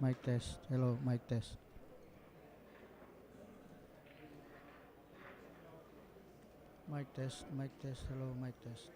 mic test. Hello, mic test. Mic test, hello, mic test.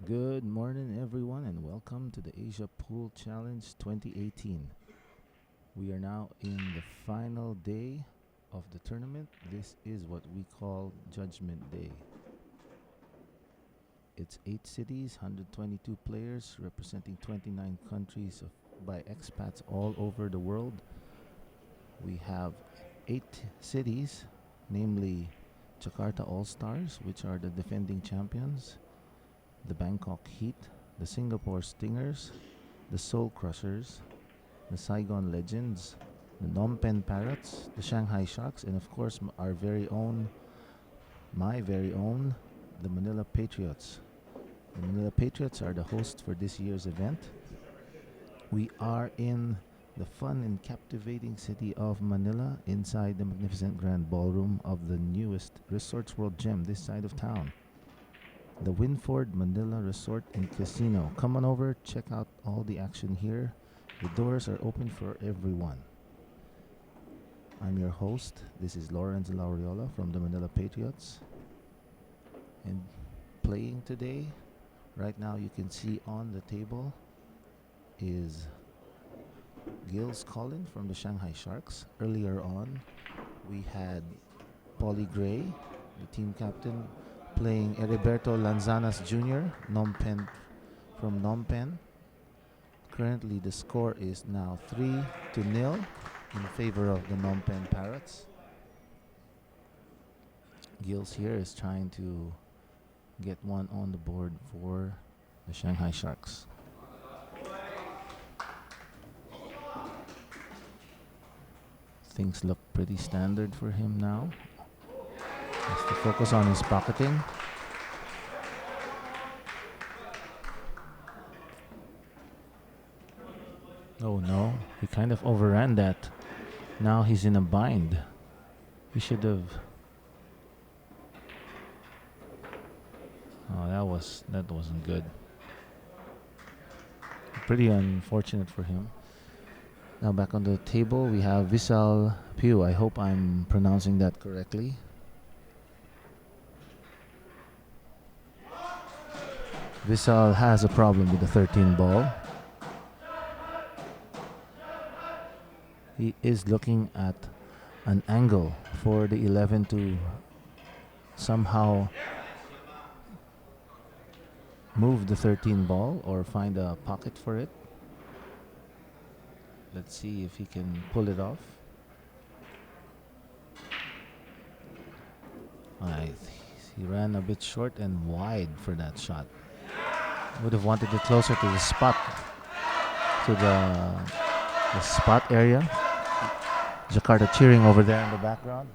Good morning, everyone, and welcome to the Asia Pool Challenge 2018. We are now in the final day of the tournament. This is what we call Judgment Day. It's 8 cities, 122 players representing 29 countries by expats all over the world. We have 8 cities, namely Jakarta All-Stars, which are the defending champions, the Bangkok Heat, the Singapore Stingers, the Seoul Crushers, the Saigon Legends, the Phnom Penh Parrots, the Shanghai Sharks, and of course my very own, the Manila Patriots. The Manila Patriots are the hosts for this year's event. We are in the fun and captivating city of Manila, inside the magnificent grand ballroom of the newest Resorts World Gem this side of town, the Winford Manila Resort and Casino. Come on over, check out all the action here. The doors are open for everyone. I'm your host. This is Lawrence Lauriola from the Manila Patriots. And playing today, right now you can see on the table, is Gilles Collin from the Shanghai Sharks. Earlier on, we had Paulie Gray, the team captain, playing Heriberto Lanzanas Jr., from Phnom Penh. Currently, the score is now 3-0 in favor of the Phnom Penh Parrots. Gilles here is trying to get one on the board for the Shanghai Sharks. Things look pretty standard for him now. Has to focus on his pocketing. Oh no, he kind of overran that. Now he's in a bind. He should have... Oh, that wasn't good. Pretty unfortunate for him. Now back on the table we have Visal Pugh. I hope I'm pronouncing that correctly. Visal has a problem with the 13 ball. He is looking at an angle for the 11 to somehow move the 13 ball or find a pocket for it. Let's see if he can pull it off. He ran a bit short and wide for that shot. Would have wanted it closer to the spot, to the spot area. Jakarta cheering over there in the background.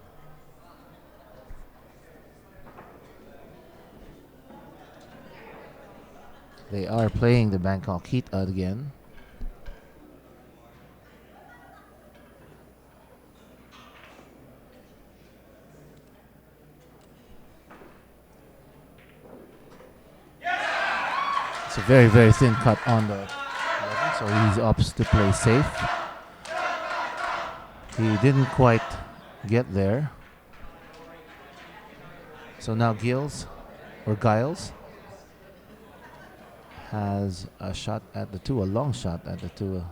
They are playing the Bangkok Heat again. It's a very, very thin cut on the 11, so he opts to play safe. He didn't quite get there. So now Giles has a shot at the 2, a long shot at the 2.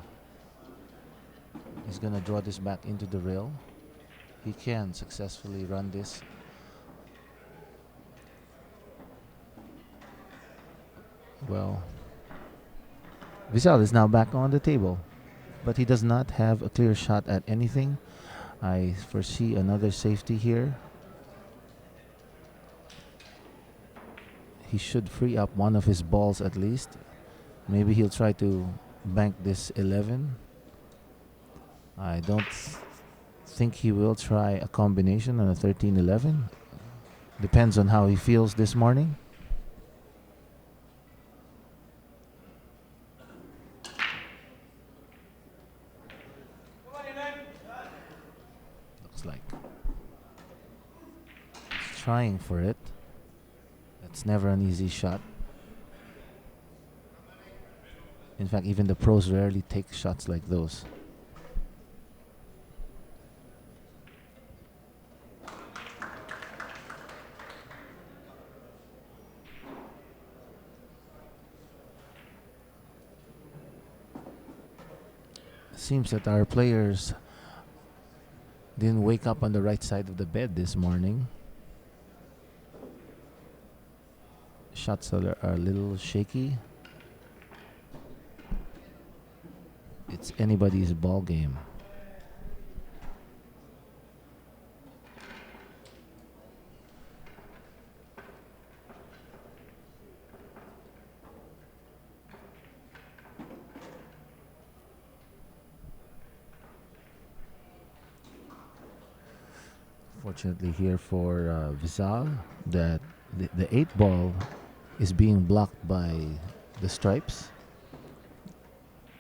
He's gonna draw this back into the rail. He can successfully run this. Well, Vizal is now back on the table, but he does not have a clear shot at anything. I foresee another safety here. He should free up one of his balls at least. Maybe he'll try to bank this 11. I don't think he will try a combination on a 13-11. Depends on how he feels this morning. Looks like he's trying for it. That's never an easy shot. In fact, even the pros rarely take shots like those. Seems that our players didn't wake up on the right side of the bed this morning. Shots are a little shaky. It's anybody's ball game. Fortunately here for Vizal, that the 8 ball is being blocked by the stripes.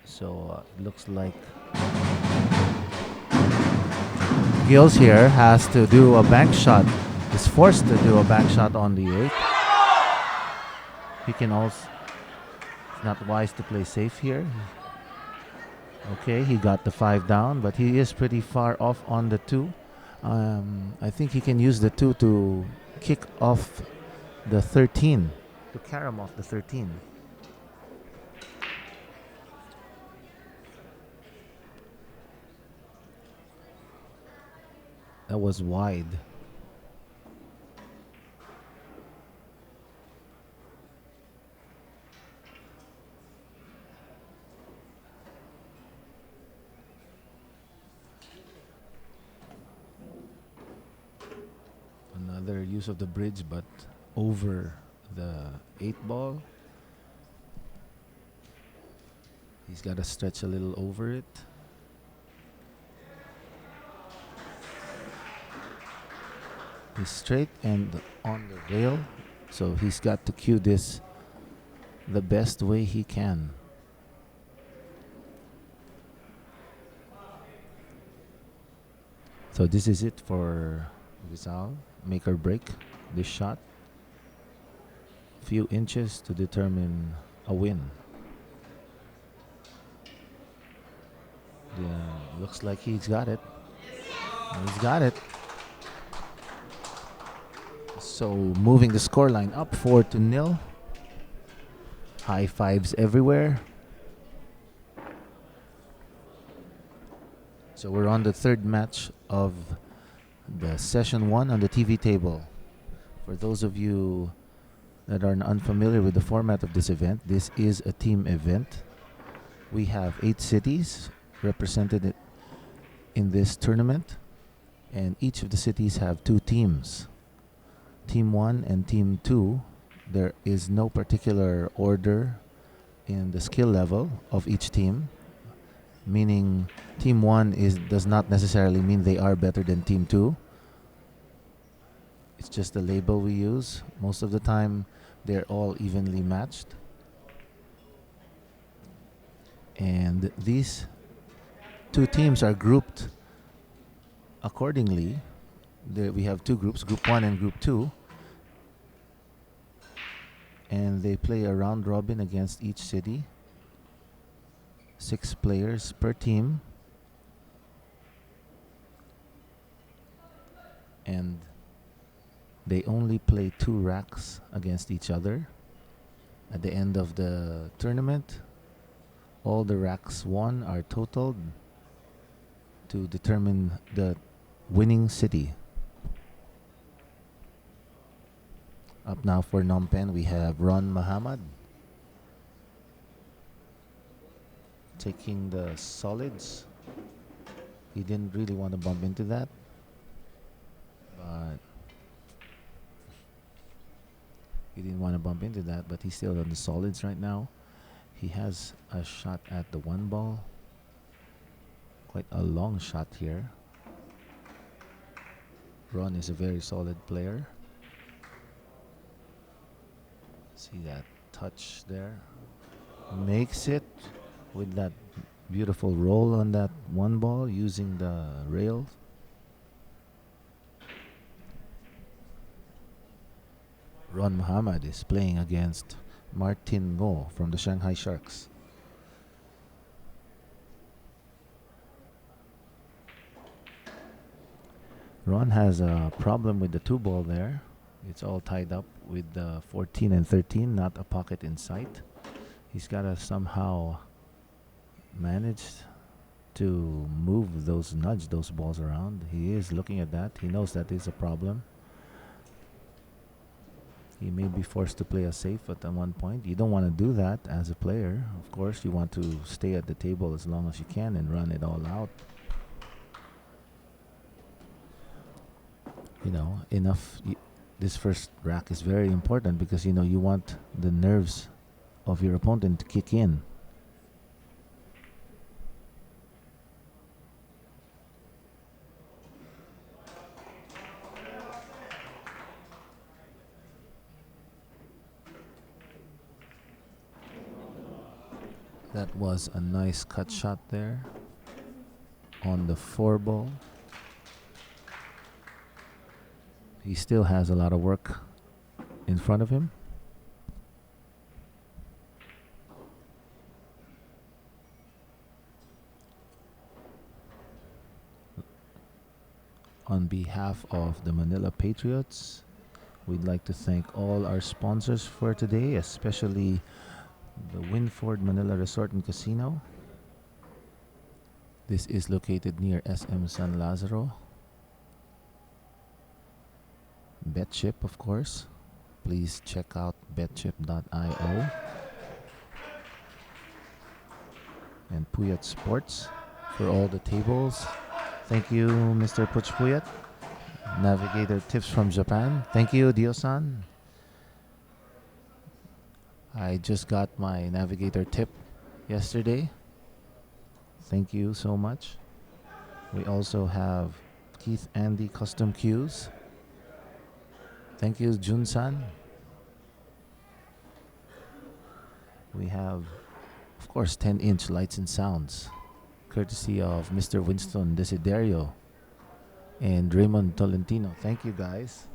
So it looks like Gills here has to do a bank shot. Is forced to do a bank shot on the 8. He can also, it's not wise to play safe here. Okay, he got the 5 down, but he is pretty far off on the 2. I think he can use the 2 to kick off the 13, to carom off the 13. That was wide. Another use of the bridge, but over the 8 ball. He's got to stretch a little over it. He's straight and on the rail, so he's got to cue this the best way he can. So this is it for Vizal. Make or break this shot. Few inches to determine a win. Yeah, looks like he's got it. He's got it. So moving the scoreline up 4-0. High fives everywhere. So we're on the 3rd match of the session 1 on the TV table. For those of you that are unfamiliar with the format of this event, this is a team event. We have 8 cities represented in this tournament, and each of the cities have 2 teams. Team 1 and Team 2, there is no particular order in the skill level of each team, meaning Team 1 does not necessarily mean they are better than Team 2. It's just the label we use. Most of the time, they're all evenly matched. And these 2 teams are grouped accordingly. We have 2 groups, Group 1 and Group 2. And they play a round robin against each city. 6 players per team. And they only play 2 racks against each other. At the end of the tournament, all the racks won are totaled to determine the winning city. Up now for Phnom Penh, we have Ron Muhammad. taking the solids. He didn't really want to bump into that, but he's still on the solids right now. He has a shot at the one ball. Quite a long shot here. Ron is a very solid player. See that touch there? Makes it with that beautiful roll on that one ball using the rail. Ron Muhammad is playing against Martin Ngo from the Shanghai Sharks. Ron has a problem with the two ball there. It's all tied up with the 14 and 13, not a pocket in sight. He's got to somehow manage to nudge those balls around. He is looking at that. He knows that is a problem. He may be forced to play a safe at one point. You don't want to do that as a player. Of course, you want to stay at the table as long as you can and run it all out. This first rack is very important because you want the nerves of your opponent to kick in. That was a nice cut shot there on the 4 ball. He still has a lot of work in front of him. On behalf of the Manila Patriots, we'd like to thank all our sponsors for today, especially the Winford Manila Resort and Casino. This is located near SM San Lazaro. BetChip, of course. Please check out betchip.io. And Puyat Sports for all the tables. Thank you, Mr. Puch Puyat. Navigator tips from Japan. Thank you, Dio-san. I just got my navigator tip yesterday. Thank you so much. We also have Keith Andy Custom Cues. Thank you, Jun-san. We have, of course, 10-inch lights and sounds, courtesy of Mr. Winston Desiderio and Raymond Tolentino. Thank you, guys.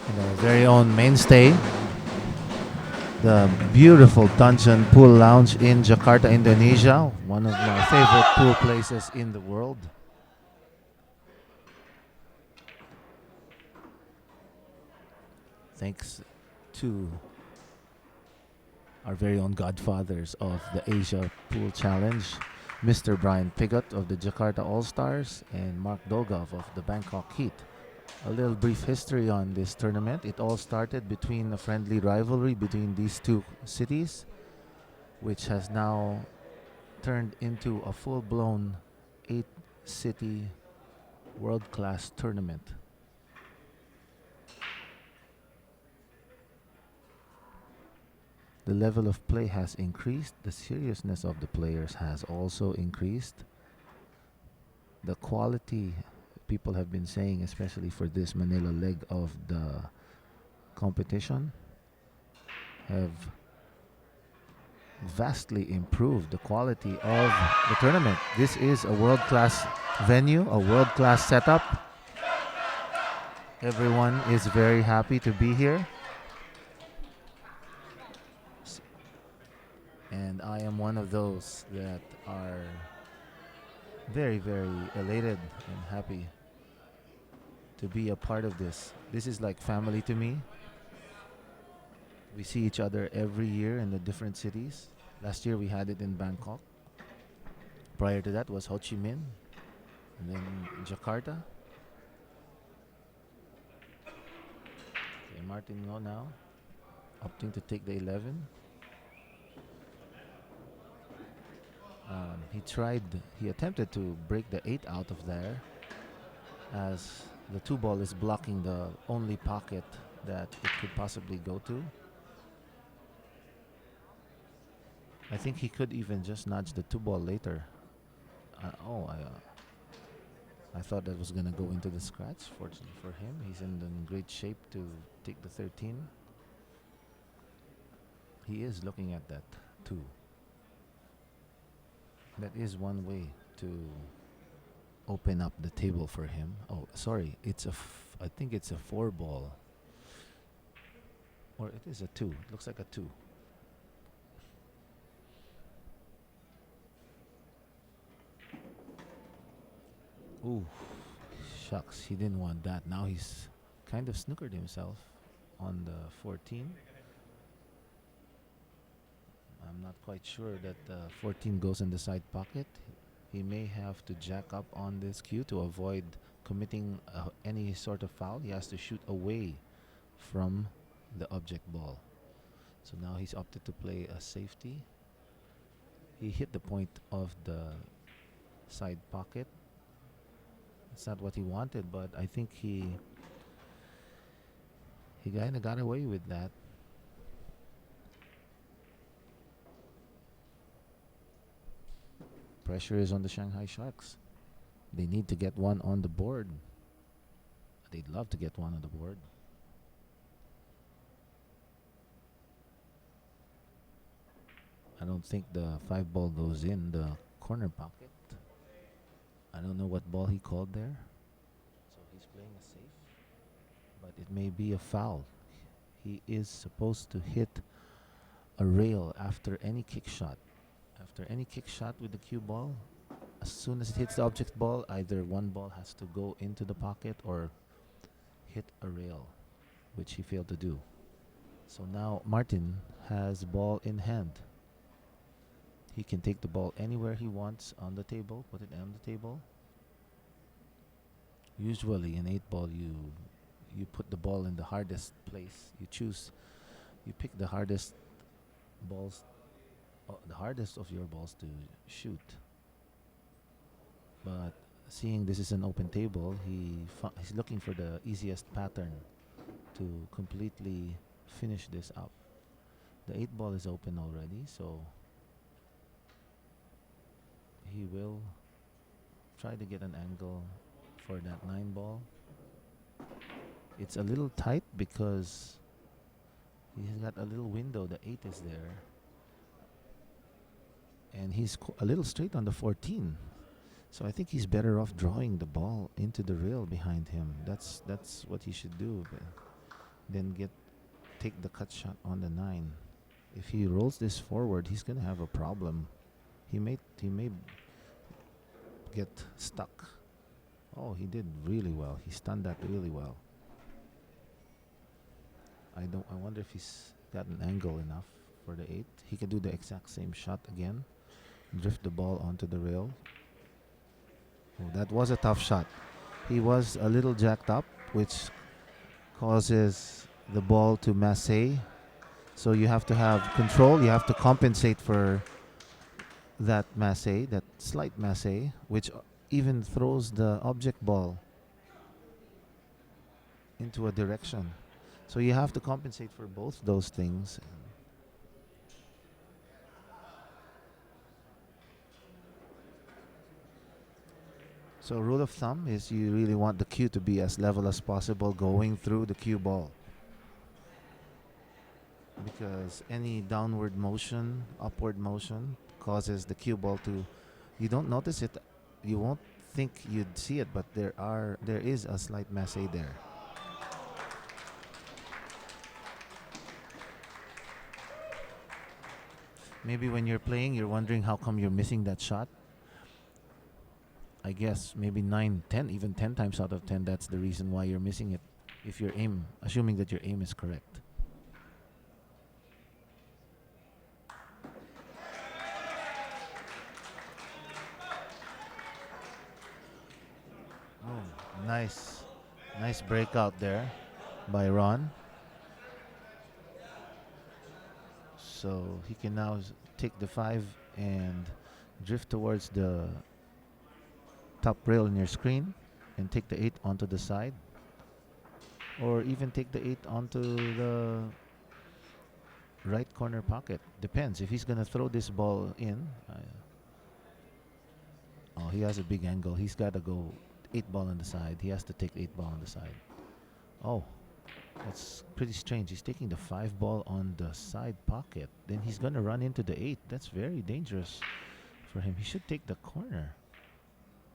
And our very own mainstay, the beautiful Dungeon Pool Lounge in Jakarta, Indonesia, one of my favorite pool places in the world. Thanks to our very own godfathers of the Asia Pool Challenge, Mr. Brian Pigot of the Jakarta All-Stars and Mark Dolgov of the Bangkok Heat. A little brief history on this tournament. It all started between a friendly rivalry between these two cities, which has now turned into a full-blown 8-city world-class tournament. The level of play has increased. The seriousness of the players has also increased. The quality, people have been saying, especially for this Manila leg of the competition, have vastly improved the quality of the tournament. This is a world-class venue, a world-class setup. Everyone is very happy to be here. And I am one of those that are very, very elated and happy to be a part of this. This is like family to me. We see each other every year in the different cities. Last year we had it in Bangkok. Prior to that was Ho Chi Minh, and then Jakarta. Okay, Martin Ngo now opting to take the 11. He attempted to break the 8 out of there, as the 2 ball is blocking the only pocket that it could possibly go to. I think he could even just nudge the 2 ball later. I thought that was gonna go into the scratch. Fortunately for him, he's in great shape to take the 13. He is looking at that too. That is one way to open up the table for him. Oh, sorry, I think it's a 4 ball, or it is a 2. It looks like a 2. Ooh, shucks, he didn't want that. Now he's kind of snookered himself on the 14. I'm not quite sure that 14 goes in the side pocket. He may have to jack up on this cue to avoid committing any sort of foul. He has to shoot away from the object ball. So now he's opted to play a safety. He hit the point of the side pocket. It's not what he wanted, but I think he kind of got away with that. Pressure is on the Shanghai Sharks. They need to get one on the board. They'd love to get one on the board. I don't think the 5 ball goes in the corner pocket. I don't know what ball he called there. So he's playing a safe, but it may be a foul. He is supposed to hit a rail after any kick shot. After any kick shot with the cue ball, as soon as it hits the object ball, either one ball has to go into the pocket or hit a rail, which he failed to do. So now Martin has ball in hand. He can take the ball anywhere he wants on the table, put it on the table. Usually in 8 ball, you put the ball in the hardest place. You pick the hardest balls, the hardest of your balls to shoot. But seeing this is an open table, he's looking for the easiest pattern to completely finish this up. The 8 ball is open already, so he will try to get an angle for that 9 ball. It's a little tight because he's got a little window. The 8 is there, and he's a little straight on the 14. So I think he's better off drawing the ball into the rail behind him. That's what he should do. Then take the cut shot on the 9. If he rolls this forward, he's gonna have a problem. He may get stuck. Oh, he did really well. He stunned that really well. I wonder if he's got an angle enough for the 8. He can do the exact same shot again. Drift the ball onto the rail. Oh, that was a tough shot. He was a little jacked up, which causes the ball to masse. So you have to have control. You have to compensate for that masse, that slight masse, which even throws the object ball into a direction. So you have to compensate for both those things. So rule of thumb is you really want the cue to be as level as possible going through the cue ball, because any downward motion, upward motion causes the cue ball to, you don't notice it, you won't think you'd see it, but there is a slight masse there. Maybe when you're playing, you're wondering how come you're missing that shot. I guess maybe 9, 10, even 10 times out of 10, that's the reason why you're missing it. If your aim, assuming that your aim is correct. Oh, nice breakout there by Ron. So he can now take the 5 and drift towards the top rail in your screen and take the 8 onto the side, or even take the 8 onto the right corner pocket. Depends if he's gonna throw this ball in. Oh, he has a big angle. He's got to go 8 ball on the side. He has to take 8 ball on the side. Oh, that's pretty strange. He's taking the 5 ball on the side pocket. Then he's gonna run into the 8. That's very dangerous for him. He should take the corner.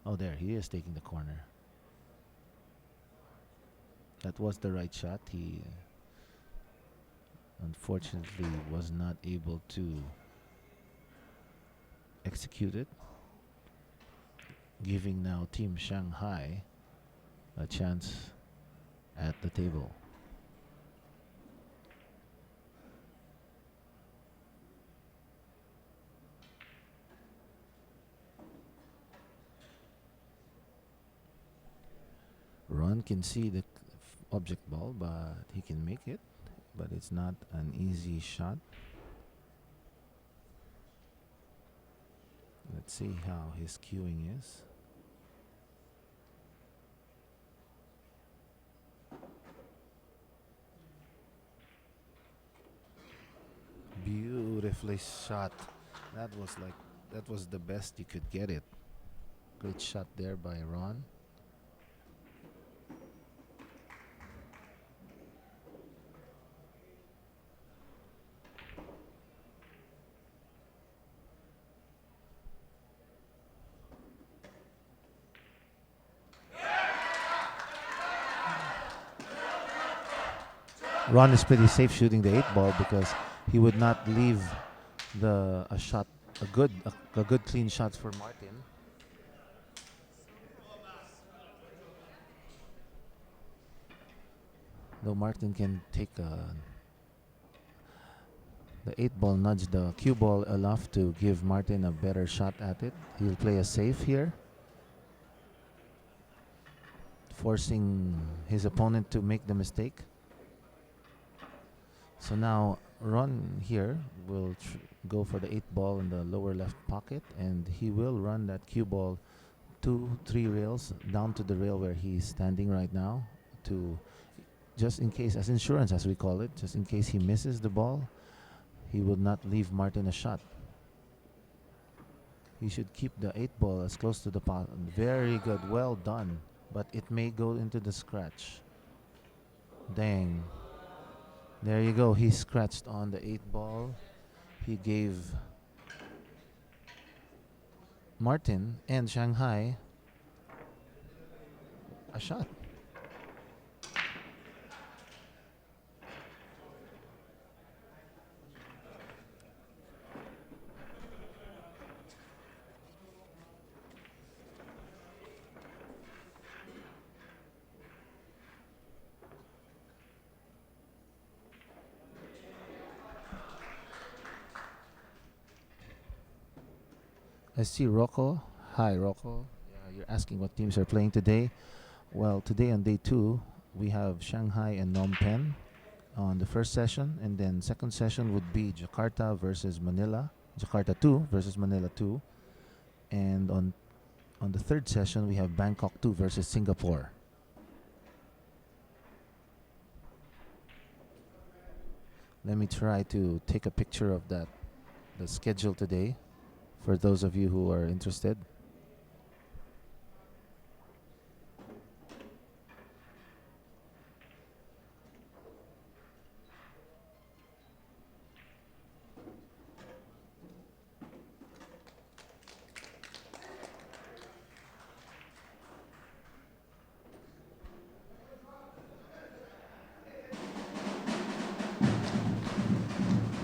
Oh, there he is taking the corner. That was the right shot. He unfortunately was not able to execute it, giving now Team Shanghai a chance at the table. Ron can see the object ball, but he can make it, but it's not an easy shot. Let's see how his cueing is. Beautifully shot. That was the best you could get it. Great shot there by Ron. Ron is pretty safe shooting the 8 ball because he would not leave a good clean shot for Martin. Though Martin can take the 8 ball, nudge the cue ball enough to give Martin a better shot at it. He'll play a safe here, forcing his opponent to make the mistake. So now Ron here will go for the 8 ball in the lower left pocket, and he will run that cue ball 2-3 rails down to the rail where he's standing right now, to just in case, as insurance as we call it, just in case he misses the ball, he will not leave Martin a shot. He should keep the 8 ball as close to the pot. Very good, well done, but it may go into the scratch. Dang. There you go. He scratched on the 8 ball. He gave Martin and Shanghai a shot. I see Rocco. Hi, Rocco. Yeah, you're asking what teams are playing today. Well, today on day 2, we have Shanghai and Phnom Penh on the first session, and then second session would be Jakarta versus Manila. Jakarta 2 versus Manila 2. And on the third session, we have Bangkok 2 versus Singapore. Let me try to take a picture of the schedule today, for those of you who are interested.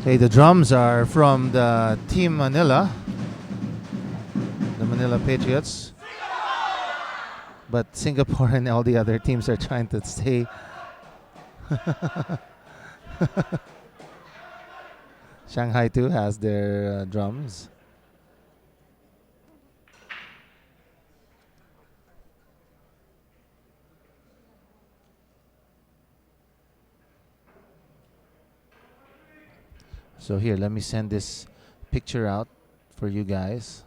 Okay, the drums are from the Team Manila, the Manila Patriots. But Singapore and all the other teams are trying to stay. Shanghai2 has their drums. So here, let me send this picture out for you guys.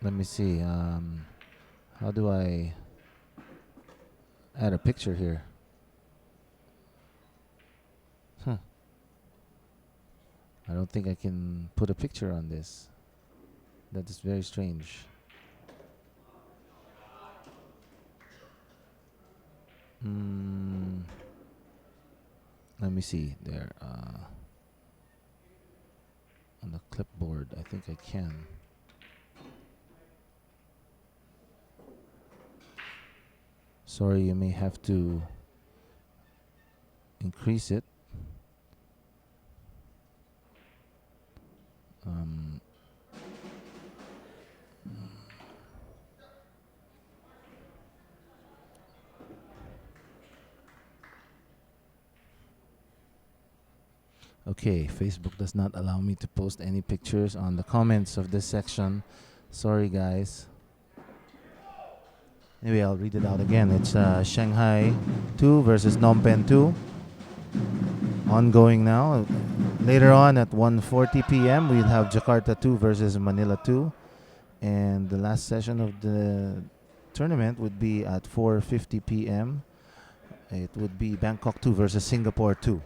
Let me see. How do I add a picture here? I don't think I can put a picture on this. That is very strange. Let me see there. On the clipboard, I think I can. Sorry, you may have to increase it. Okay, Facebook does not allow me to post any pictures on the comments of this section. Sorry, guys. Anyway, I'll read it out again. It's Shanghai2 versus Phnom Penh 2. Ongoing now. Later on at 1:40 p.m., we'll have Jakarta 2 versus Manila 2. And the last session of the tournament would be at 4:50 p.m. It would be Bangkok 2 versus Singapore 2.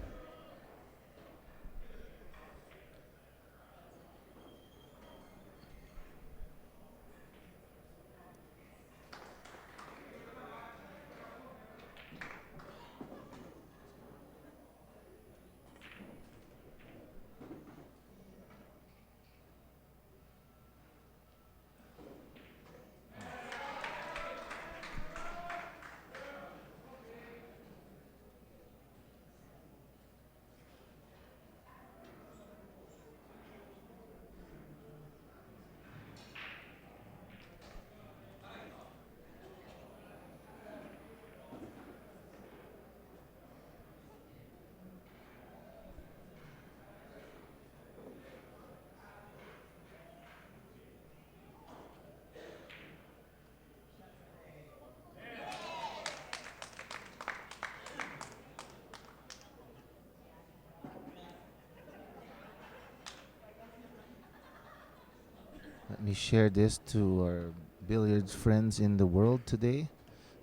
Let me share this to our billiards friends in the world today.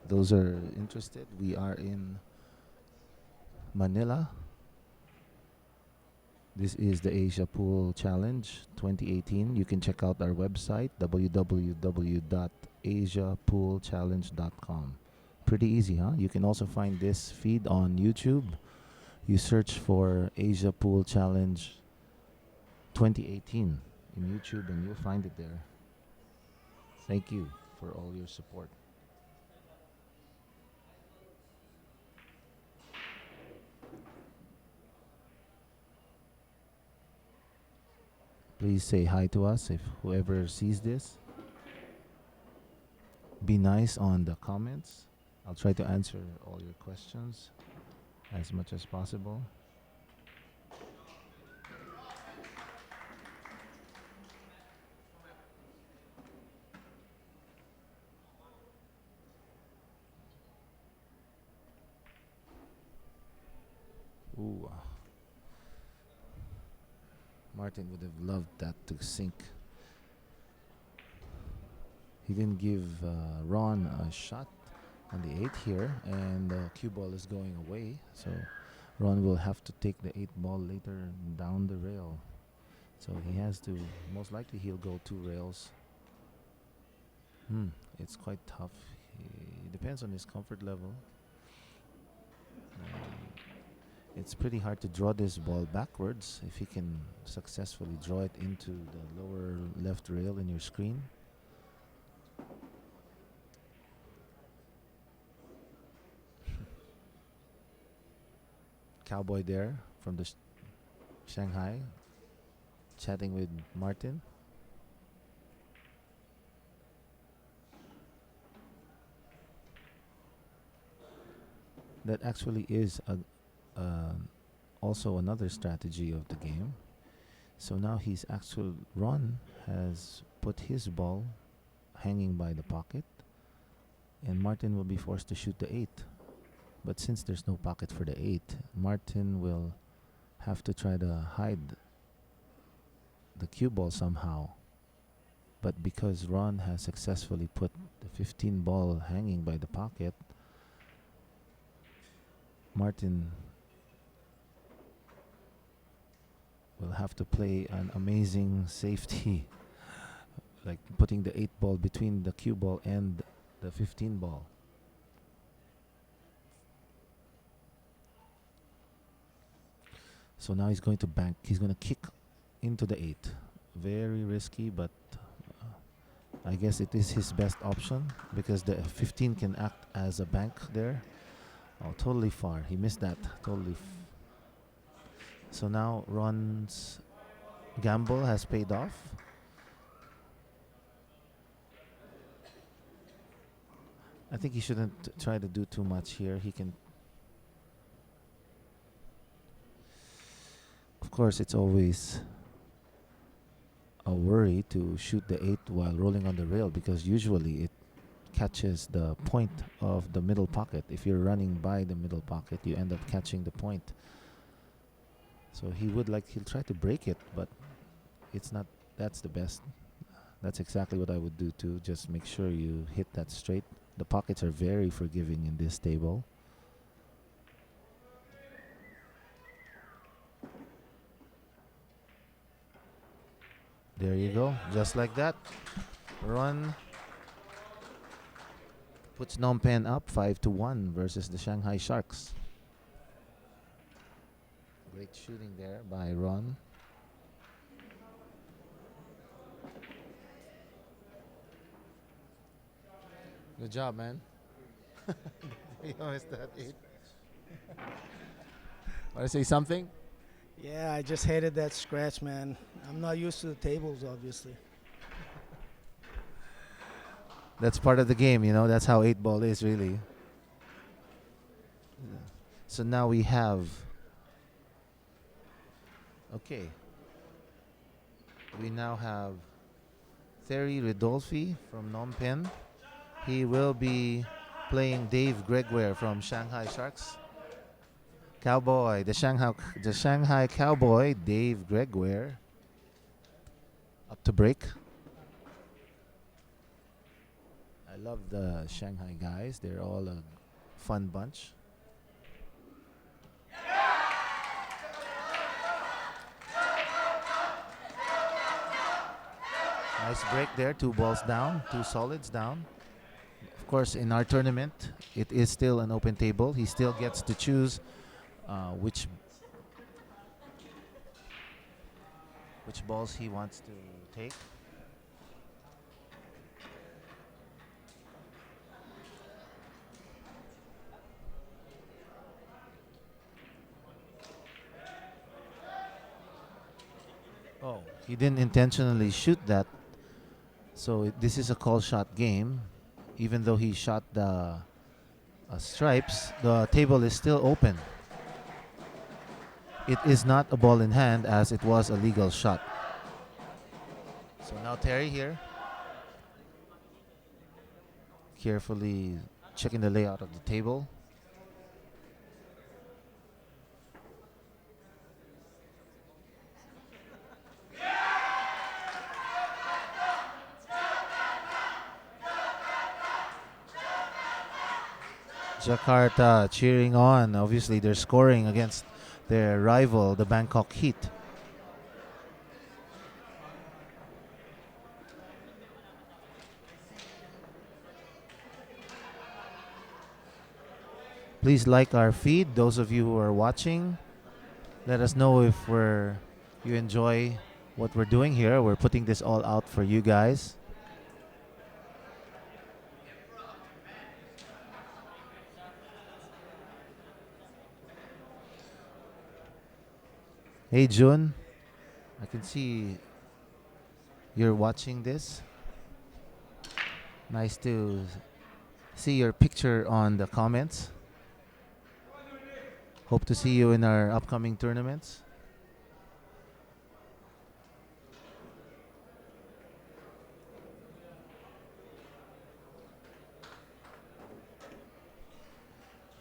Those are interested. We are in Manila. This is the Asia Pool Challenge 2018. You can check out our website, www.asiapoolchallenge.com. Pretty easy, huh? You can also find this feed on YouTube. You search for Asia Pool Challenge 2018 in YouTube and you'll find it there. Thank you for all your support. Please say hi to us if whoever sees this. Be nice on the comments. I'll try to answer all your questions as much as possible. Ooh. Martin would have loved that to sink. He didn't give Ron a shot on the 8 here, and the cue ball is going away. So Ron will have to take the 8 ball later down the rail. So he has to, most likely he'll go 2 rails. It's quite tough. It depends on his comfort level. It's pretty hard to draw this ball backwards if you can successfully draw it into the lower left rail in your screen. Cowboy there from the Shanghai chatting with Martin. That actually is also another strategy of the game. So now Ron has put his ball hanging by the pocket, and Martin will be forced to shoot the 8. But since there's no pocket for the 8, Martin will have to try to hide the cue ball somehow. But because Ron has successfully put the 15 ball hanging by the pocket, Martin will have to play an amazing safety, like putting the 8 ball between the cue ball and the 15 ball. So now he's going to bank. He's going to kick into the 8. Very risky, but I guess it is his best option because the 15 can act as a bank there. Oh, totally far. He missed that. Totally. So now Ron's gamble has paid off. I think he shouldn't try to do too much here. He can. Of course, it's always a worry to shoot the 8 while rolling on the rail because usually it catches the point of the middle pocket. If you're running by the middle pocket, you end up catching the point. So he'll try to break it, but it's not. That's the best. That's exactly what I would do too. Just make sure you hit that straight. The pockets are very forgiving in this table. There you go. Just like that. Ron puts Phnom Penh up 5-1 versus the Shanghai Sharks. Great shooting there by Ron. Good job, man. You missed that 8. Want to say something? Yeah, I just hated that scratch, man. I'm not used to the tables, obviously. That's part of the game, you know. That's how 8 ball is, really. So now we have. Okay. We now have Terry Ridolfi from Phnom Penh. He will be playing Dave Gregoire from Shanghai Sharks. Cowboy, the Shanghai Cowboy, Dave Gregoire. Up to break. I love the Shanghai guys. They're all a fun bunch. Nice break there. 2 balls down, 2 solids down. Of course, in our tournament, it is still an open table. He still gets to choose which balls he wants to take. Oh, he didn't intentionally shoot that. So this is a call shot game. Even though he shot the stripes, the table is still open. It is not a ball in hand as it was a legal shot. So now Terry here. Carefully checking the layout of the table. Jakarta cheering on. Obviously, they're scoring against their rival, the Bangkok Heat. Please like our feed. Those of you who are watching, let us know if you enjoy what we're doing here. We're putting this all out for you guys. Hey Jun, I can see you're watching this. Nice to see your picture on the comments. Hope to see you in our upcoming tournaments.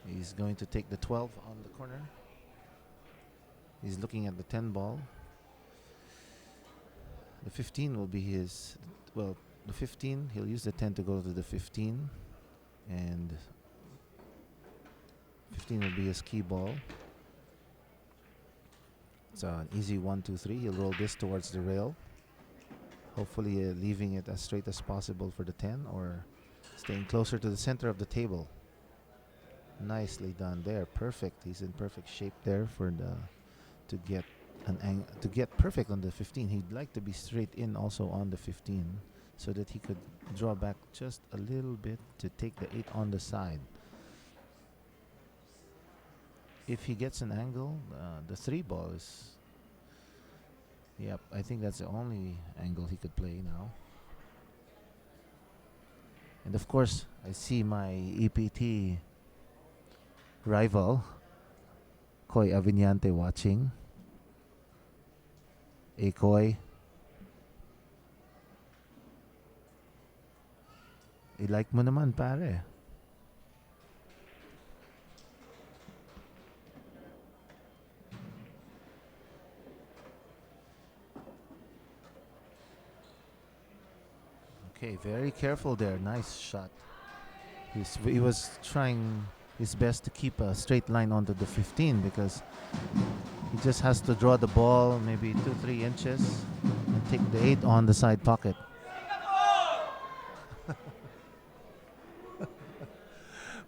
He's going to take the 12 on the corner. He's looking at the 10 ball. The 15 will be his well, the 15. He'll use the 10 to go to the 15, and 15 will be his key ball. It's an easy 1, 2, 3. He'll roll this towards the rail, hopefully leaving it as straight as possible for the 10, or staying closer to the center of the table. Nicely done there. Perfect. He's in perfect shape there for the to get perfect on the 15. He'd like to be straight in also on the 15, so that he could draw back just a little bit to take the 8 on the side. If he gets an angle, the 3 ball is... Yep, I think that's the only angle he could play now. And of course, I see my EPT rival, Koy Aviñante, watching. Hey, Koy. I-like mo naman, pare. Okay, very careful there. Nice shot. He was trying his best to keep a straight line onto the 15, because he just has to draw the ball maybe 2-3 inches and take the 8 on the side pocket.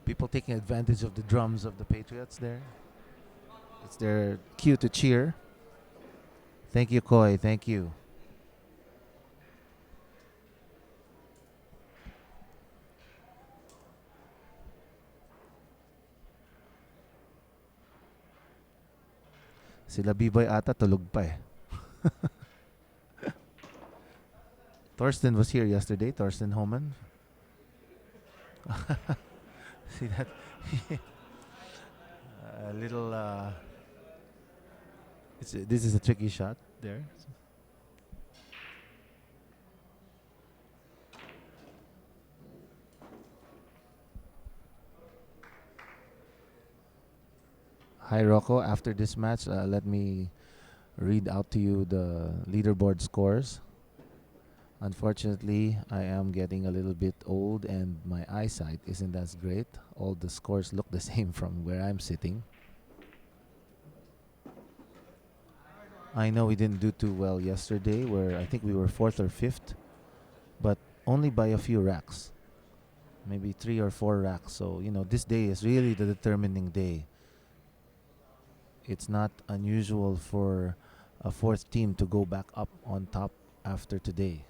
People taking advantage of the drums of the Patriots there. It's their cue to cheer. Thank you, Koy. Thank you. Sila B-Boy ata tulog pa eh. Thorsten was here yesterday. Thorsten Homan. See that? A little... this is a tricky shot there. Hi, Rocco. After this match, let me read out to you the leaderboard scores. Unfortunately, I am getting a little bit old and my eyesight isn't as great. All the scores look the same from where I'm sitting. I know we didn't do too well yesterday, where I think we were 4th or 5th, but only by a few racks. Maybe 3 or 4 racks. So, this day is really the determining day. It's not unusual for a 4th team to go back up on top after today.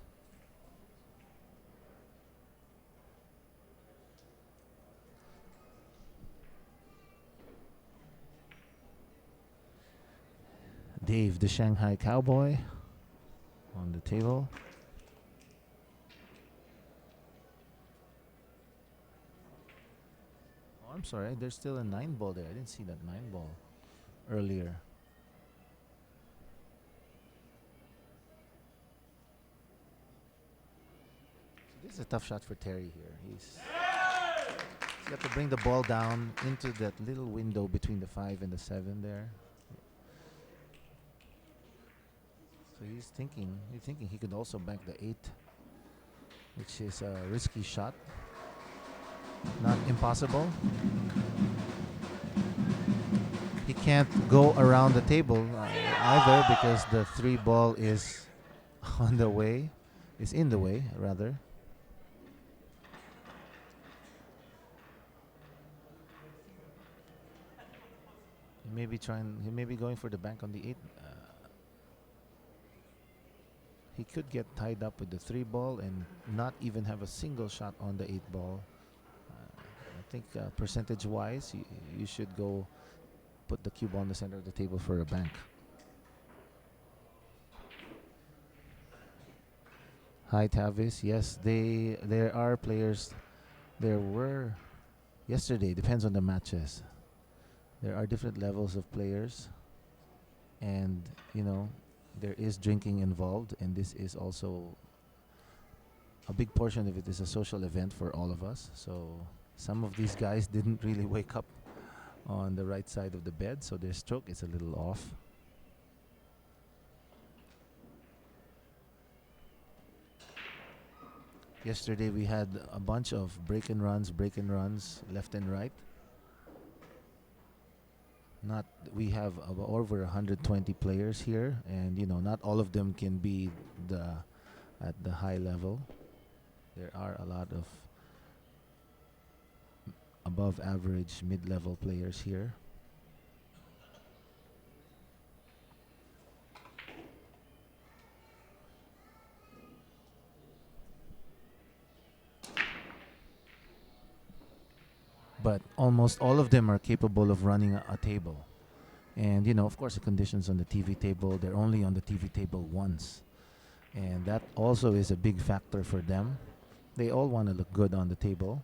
Dave, the Shanghai Cowboy, on the table. Oh, I'm sorry. There's still a 9 ball there. I didn't see that 9 ball earlier. So this is a tough shot for Terry here. He's got to bring the ball down into that little window between the 5 and the 7 there. So he's thinking he could also bank the 8, which is a risky shot. Not impossible. He can't go around the table either, because the 3 ball is on the way, is in the way rather. He may be going for the bank on the 8. He could get tied up with the 3 ball and not even have a single shot on the 8 ball. I think percentage-wise, you should go put the cue ball in the center of the table for a bank. Hi, Tavis. Yes, there are players. There were yesterday. Depends on the matches. There are different levels of players, and there is drinking involved, and this is also a big portion of it is a social event for all of us. So some of these guys didn't really wake up on the right side of the bed, so their stroke is a little off. Yesterday we had a bunch of break and runs, left and right. Not we have over 120 players here, and not all of them can be the at the high level. There are a lot of above average, mid-level players here. But almost all of them are capable of running a table. And of course, the conditions on the TV table, they're only on the TV table once. And that also is a big factor for them. They all want to look good on the table.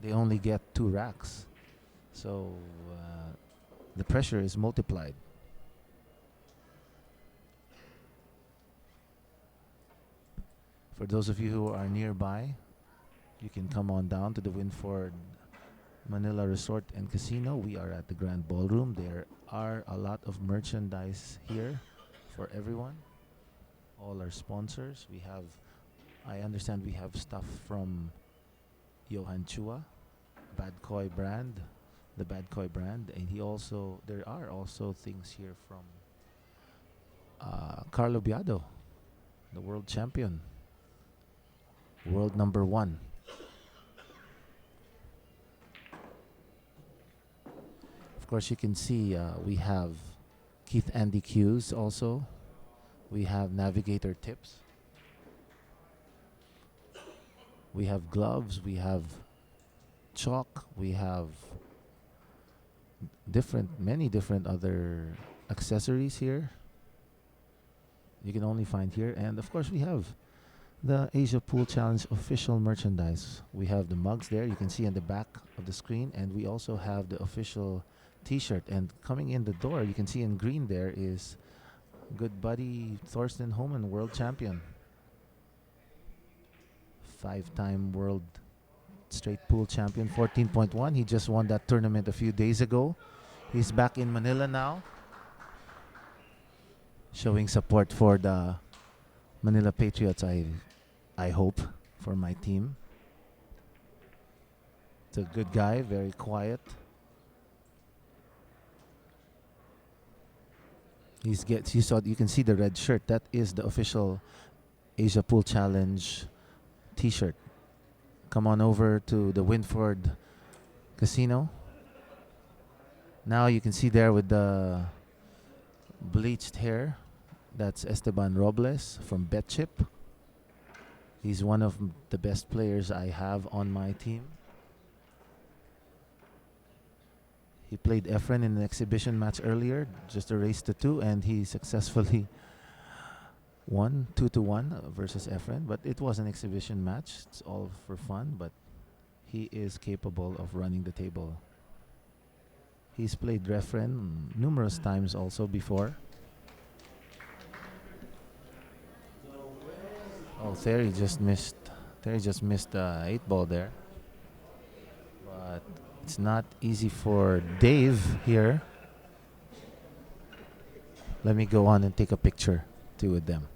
They only get 2 racks. So the pressure is multiplied. For those of you who are nearby, you can come on down to the Winford Manila Resort and Casino. We are at the Grand Ballroom. There are a lot of merchandise here for everyone. All our sponsors. I understand we have stuff from Johan Chua, Bad Koi brand, the Bad Koi brand, and there are also things here from Carlo Biado, the world champion, world number 1. Of course, you can see we have Keith Andy cues also. We have navigator tips. We have gloves. We have chalk. We have many different other accessories here. You can only find here. And of course, we have the Asia Pool Challenge official merchandise. We have the mugs there. You can see in the back of the screen. And we also have the official t-shirt. And coming in the door, you can see in green there is good buddy Thorsten Homan, world champion. 5-time world straight pool champion, 14.1. He just won that tournament a few days ago. He's back in Manila now, showing support for the Manila Patriots, I hope, for my team. It's a good guy, very quiet. You can see the red shirt. That is the official Asia Pool Challenge t-shirt. Come on over to the Winford Casino. Now you can see there with the bleached hair, that's Esteban Robles from BetChip. He's one of the best players I have on my team. He played Efren in an exhibition match earlier, just a race to 2, and he successfully won 2-1 versus Efren. But it was an exhibition match. It's all for fun, but he is capable of running the table. He's played Efren numerous times also before. Oh, Terry just missed the 8 ball there. But it's not easy for Dave here. Let me go on and take a picture too with them.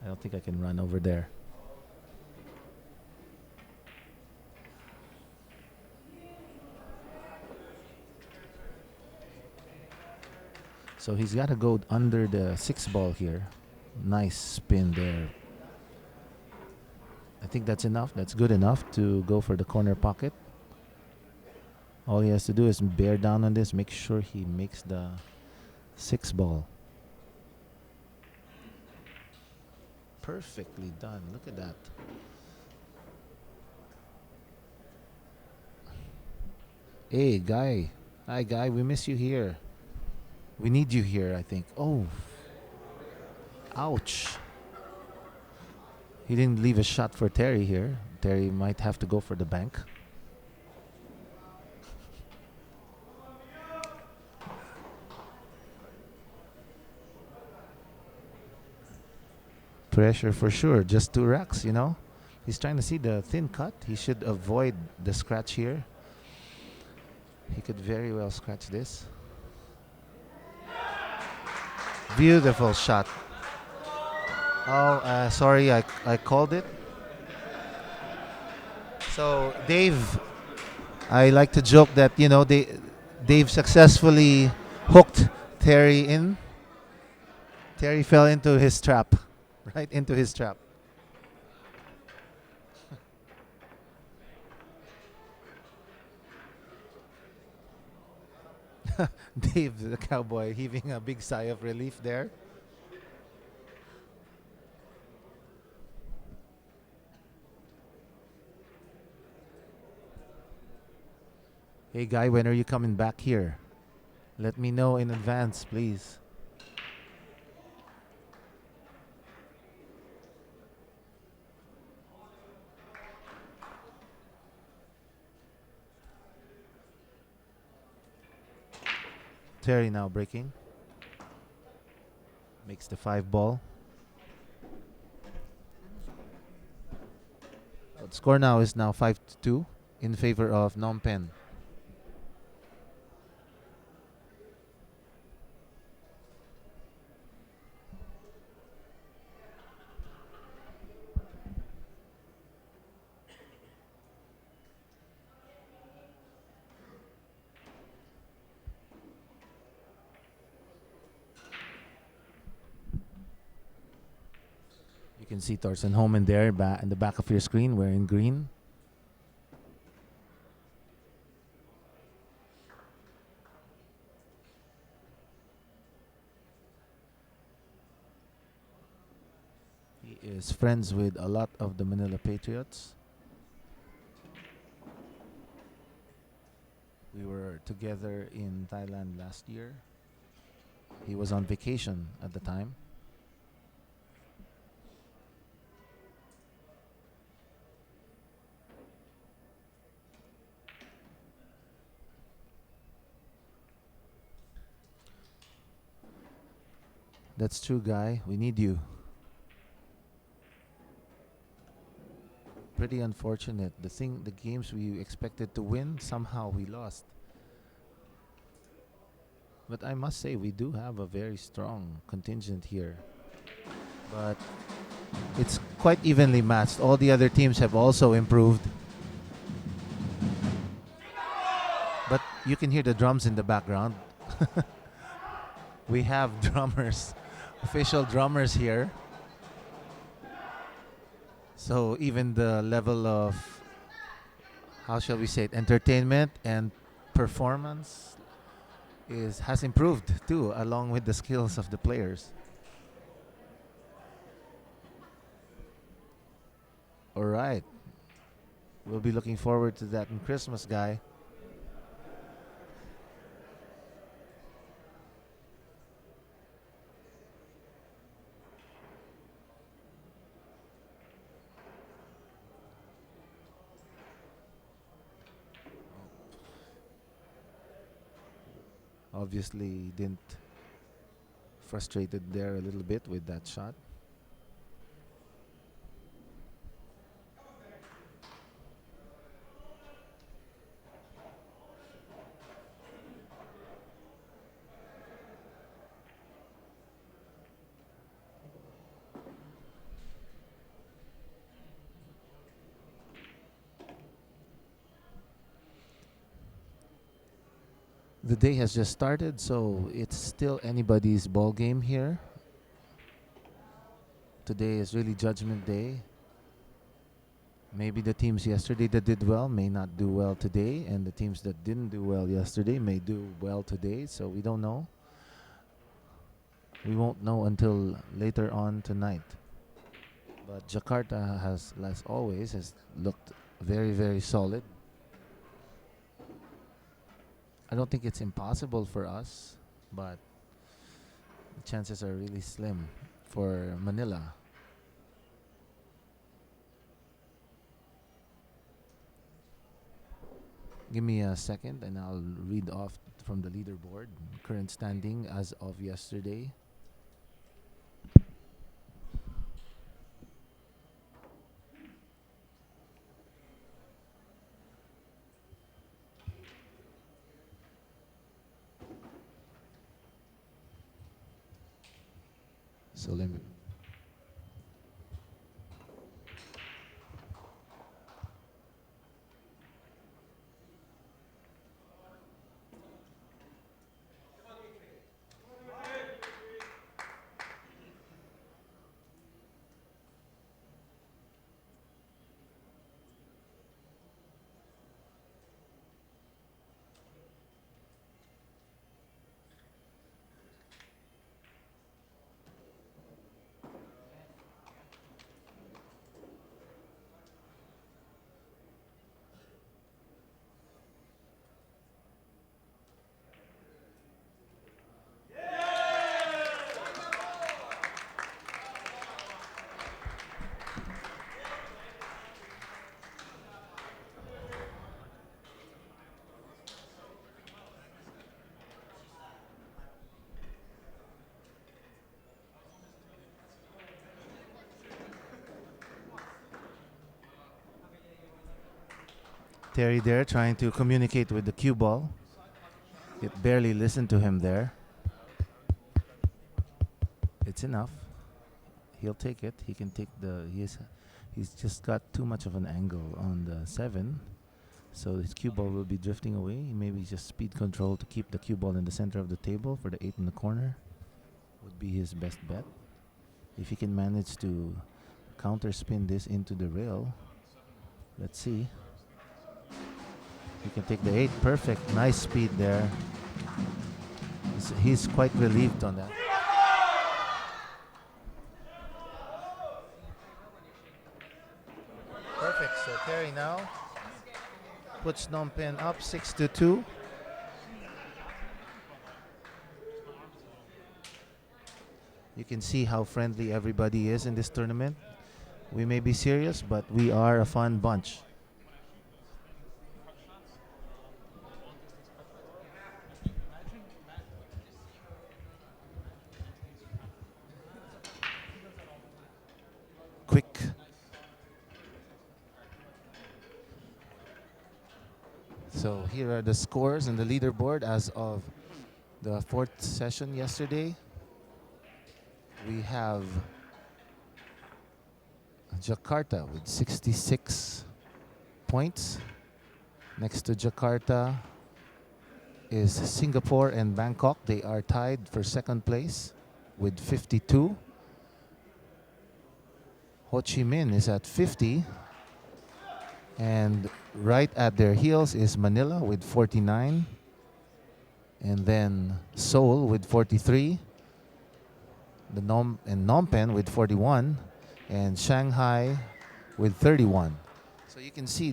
I don't think I can run over there. So he's got to go under the 6 ball here. Nice spin there. I think that's enough. That's good enough to go for the corner pocket. All he has to do is bear down on this, make sure he makes the 6 ball. Perfectly done. Look at that. Hey, Guy. Hi, Guy. We miss you here. We need you here, I think. Oh. Ouch. He didn't leave a shot for Terry here. Terry might have to go for the bank. Pressure for sure. Just 2 racks, you know. He's trying to see the thin cut. He should avoid the scratch here. He could very well scratch this. Beautiful shot. Oh, sorry, I called it. So Dave, I like to joke that Dave successfully hooked Terry in. Terry fell into his trap, right into his trap. Dave, the cowboy, heaving a big sigh of relief there. Hey, guy, when are you coming back here? Let me know in advance, please. Terry now breaking. Makes the 5 ball. The score now is now 5-2 in favor of Phnom Penh. You can see Thorsten Homan there in the back of your screen wearing green. He is friends with a lot of the Manila Patriots. We were together in Thailand last year. He was on vacation at the time. That's true, guy. We need you. Pretty unfortunate. The games we expected to win, somehow we lost. But I must say, we do have a very strong contingent here. But it's quite evenly matched. All the other teams have also improved. But you can hear the drums in the background. We have drummers, official drummers here. So even the level of, how shall we say it, entertainment and performance has improved too, along with the skills of the players. All right. We'll be looking forward to that in Christmas, guy. Obviously didn't frustrated there a little bit with that shot. The day has just started, so it's still anybody's ball game here. Today is really Judgment Day. Maybe the teams yesterday that did well may not do well today, and the teams that didn't do well yesterday may do well today, so we don't know. We won't know until later on tonight. But Jakarta has, as always, has looked very, very solid. I don't think it's impossible for us, but the chances are really slim for Manila. Give me a second and I'll read off from the leaderboard. Current standing as of yesterday. So let me Terry there trying to communicate with the cue ball. It barely listened to him there. It's enough. He'll take it. He can take he's just got too much of an angle on the 7. So his cue ball will be drifting away. Maybe just speed control to keep the cue ball in the center of the table for the 8 in the corner would be his best bet. If he can manage to counter spin this into the rail, let's see. He can take the 8. Perfect. Nice speed there. He's quite relieved on that. Perfect. So Terry now puts Phnom Penh up 6-2. You can see how friendly everybody is in this tournament. We may be serious, but we are a fun bunch. Quick. So here are the scores and the leaderboard as of the 4th session yesterday. We have Jakarta with 66 points. Next to Jakarta is Singapore and Bangkok. They are tied for 2nd place with 52. Ho Chi Minh is at 50. And right at their heels is Manila with 49. And then Seoul with 43. Phnom Penh with 41. And Shanghai with 31. So you can see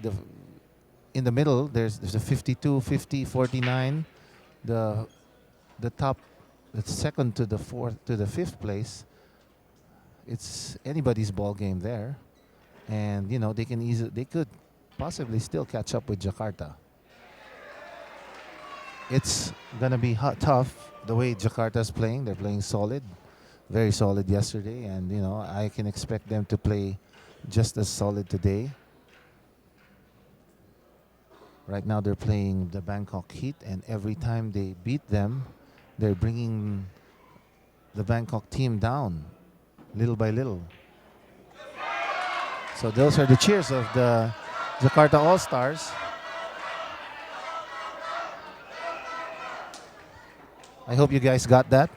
in the middle there's a 52, 50, 49. The top, the 2nd to the 4th to the 5th place. It's anybody's ball game there. And you know, they could possibly still catch up with Jakarta. It's gonna be tough the way Jakarta's playing. They're playing solid, very solid yesterday, and you know, I can expect them to play just as solid today. Right now they're playing the Bangkok Heat, and every time they beat them, they're bringing the Bangkok team down little by little. So those are the cheers of the Jakarta All-Stars. I hope you guys got that.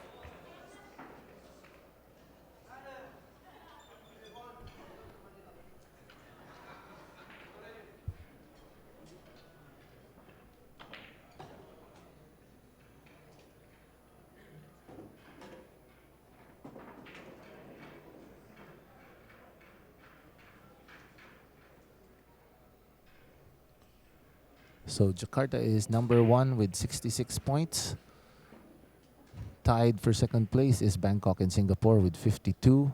So Jakarta is number 1 with 66 points. Tied for 2nd place is Bangkok and Singapore with 52.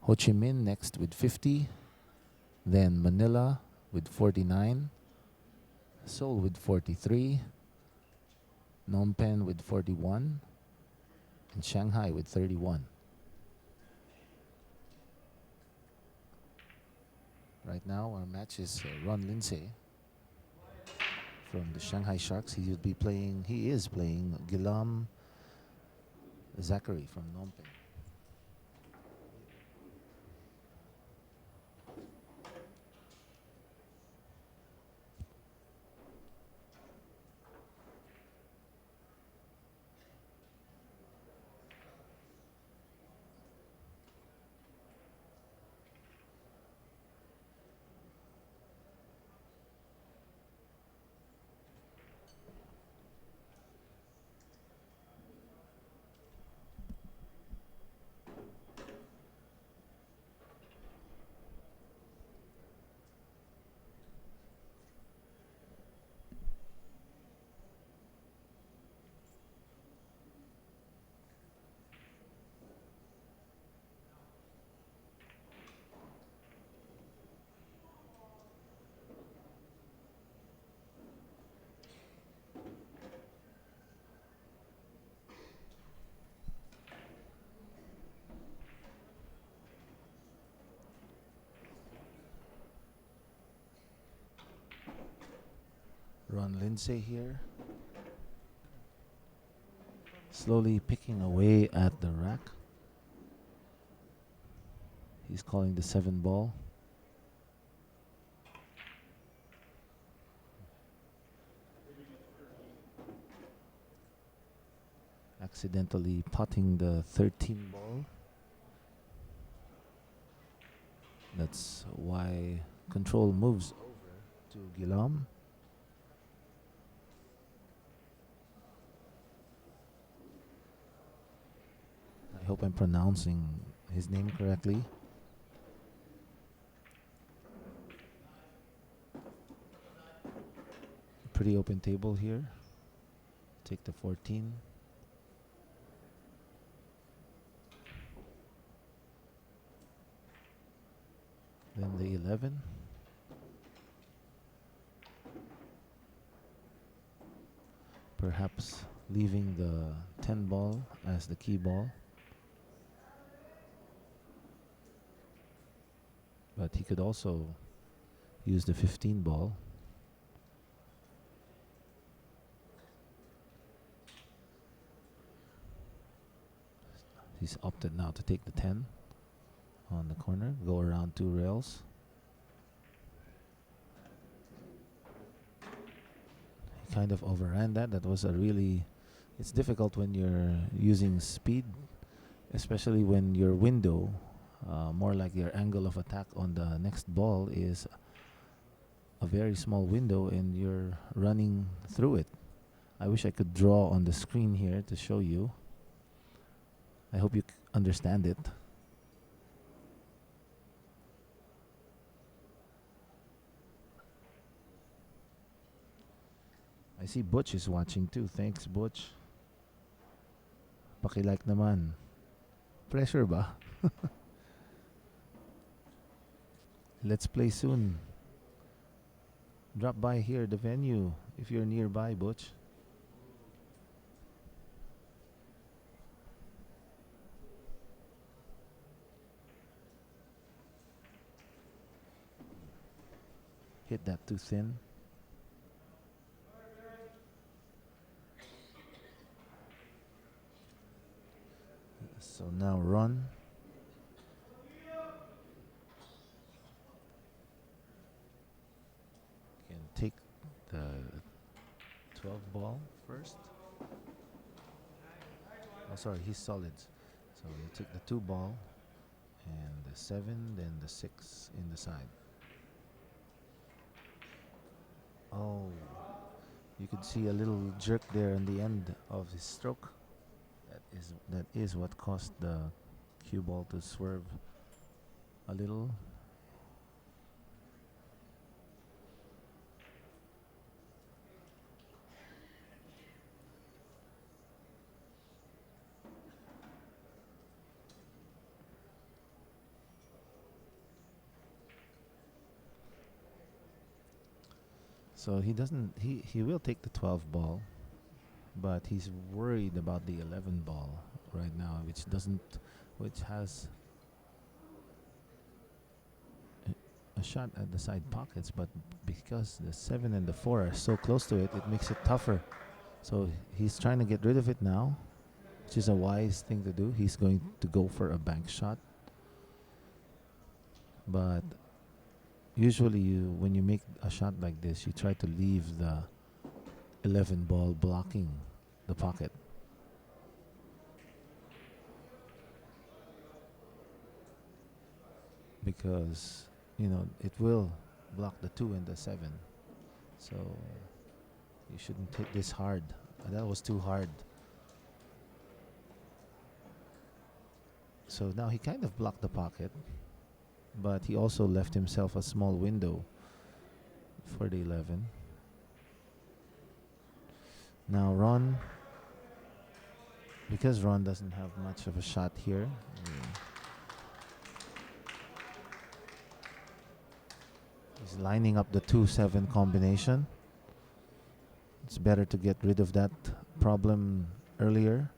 Ho Chi Minh next with 50. Then Manila with 49. Seoul with 43. Phnom Penh with 41. And Shanghai with 31. Right now, our match is Ron Lindsay from the Shanghai Sharks. He is playing Gilam Zachary from Phnom Penh. Ron Lindsay here, slowly picking away at the rack. He's calling the 7 ball. Accidentally potting the 13 ball. That's why control moves over to Guillaume. I hope I'm pronouncing his name correctly. Pretty open table here. Take the 14. Then the 11. Perhaps leaving the 10 ball as the key ball. But he could also use the 15 ball. He's opted now to take the 10 on the corner, go around 2 rails. He kind of overran that. That was a really, it's difficult when you're using speed, especially when your window, more like your angle of attack on the next ball is a very small window and you're running through it. I wish I could draw on the screen here to show you. I hope you understand it. I see Butch is watching too. Thanks, Butch. Paki-like naman. Pressure ba? Let's play soon. Drop by here, the venue, if you're nearby, Butch. Hit that too thin. So now run. Can take the 12 ball first. Oh, sorry, he's solids. So you take the 2 ball and the 7, then the 6 in the side. Oh, you could see a little jerk there in the end of his stroke. That is what caused the cue ball to swerve a little. So he will take the 12 ball, but he's worried about the 11 ball right now, which has a shot at the side pockets, but because the 7 and the 4 are so close to it, it makes it tougher. So he's trying to get rid of it now, which is a wise thing to do. He's going to go for a bank shot. But usually when you make a shot like this, you try to leave the 11 ball blocking the pocket. Because, it will block the 2 and the 7. So you shouldn't hit this hard. That was too hard. So now he kind of blocked the pocket, but he also left himself a small window for the 11. Now Ron, because Ron doesn't have much of a shot here, he's lining up the 2-7 combination. It's better to get rid of that problem earlier,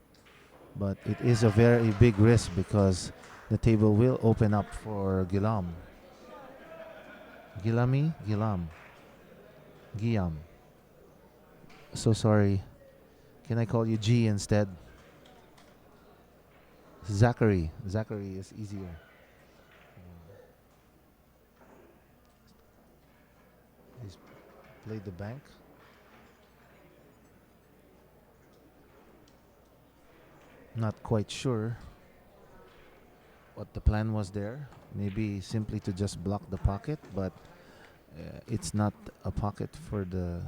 but it is a very big risk because the table will open up for Guillaume. Guillaume. So sorry. Can I call you G instead? Zachary. Zachary is easier. He's played the bank. Not quite sure what the plan was there. Maybe simply to just block the pocket, but it's not a pocket for the.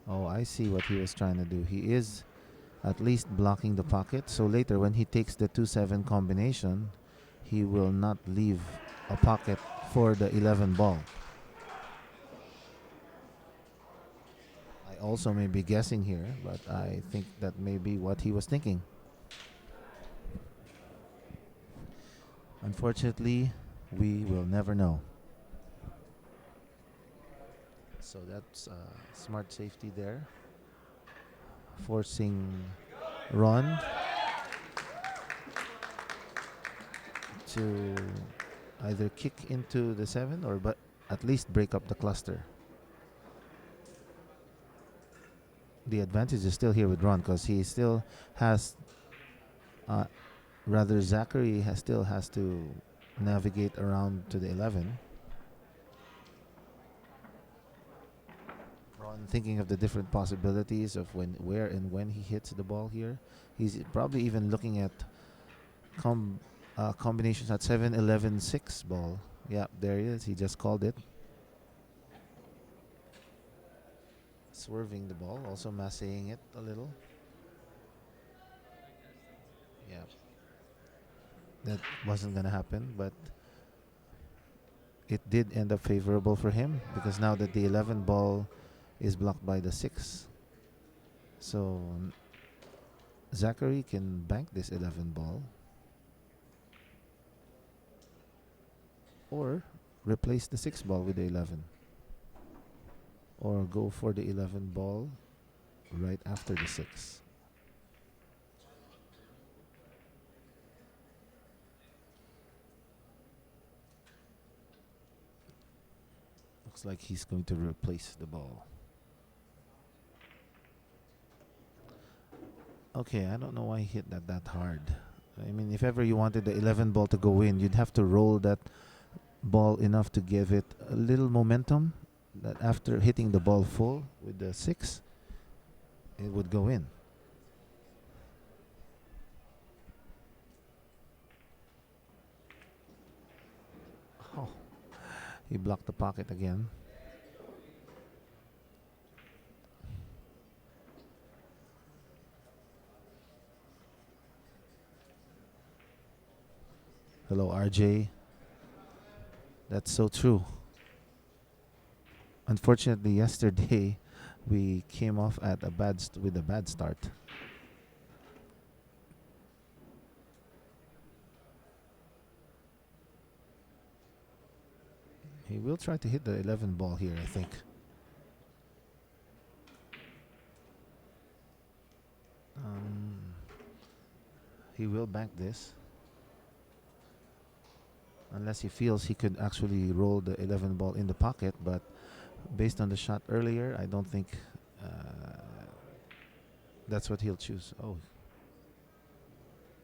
Oh, I see what he was trying to do. He is at least blocking the pocket. So later, when he takes the 2-7 combination, he will not leave a pocket for the 11 ball. I also may be guessing here, but I think that may be what he was thinking. Unfortunately, we will never know. So that's smart safety there, forcing Ron to either kick into the 7 or but at least break up the cluster. The advantage is still here with Ron because he still has, rather Zachary still has to navigate around to the 11. Ron thinking of the different possibilities of where and when he hits the ball here. He's probably even looking at combinations at 7, 11, 6 ball. Yeah, there he is. He just called it. Swerving the ball, also massaying it a little. Yeah. That wasn't going to happen, but it did end up favorable for him because now that the 11 ball is blocked by the 6. So Zachary can bank this 11 ball or replace the 6 ball with the 11 or go for the 11 ball right after the 6. Looks like he's going to replace the ball. Okay, I don't know why he hit that hard. I mean, if ever you wanted the 11 ball to go in, you'd have to roll that ball enough to give it a little momentum that after hitting the ball full with the 6, it would go in. Oh, he blocked the pocket again. Hello, RJ. That's so true. Unfortunately, yesterday we came off at with a bad start. He will try to hit the 11 ball here, I think. He will bank this. Unless he feels he could actually roll the 11 ball in the pocket, but based on the shot earlier, I don't think that's what he'll choose. Oh,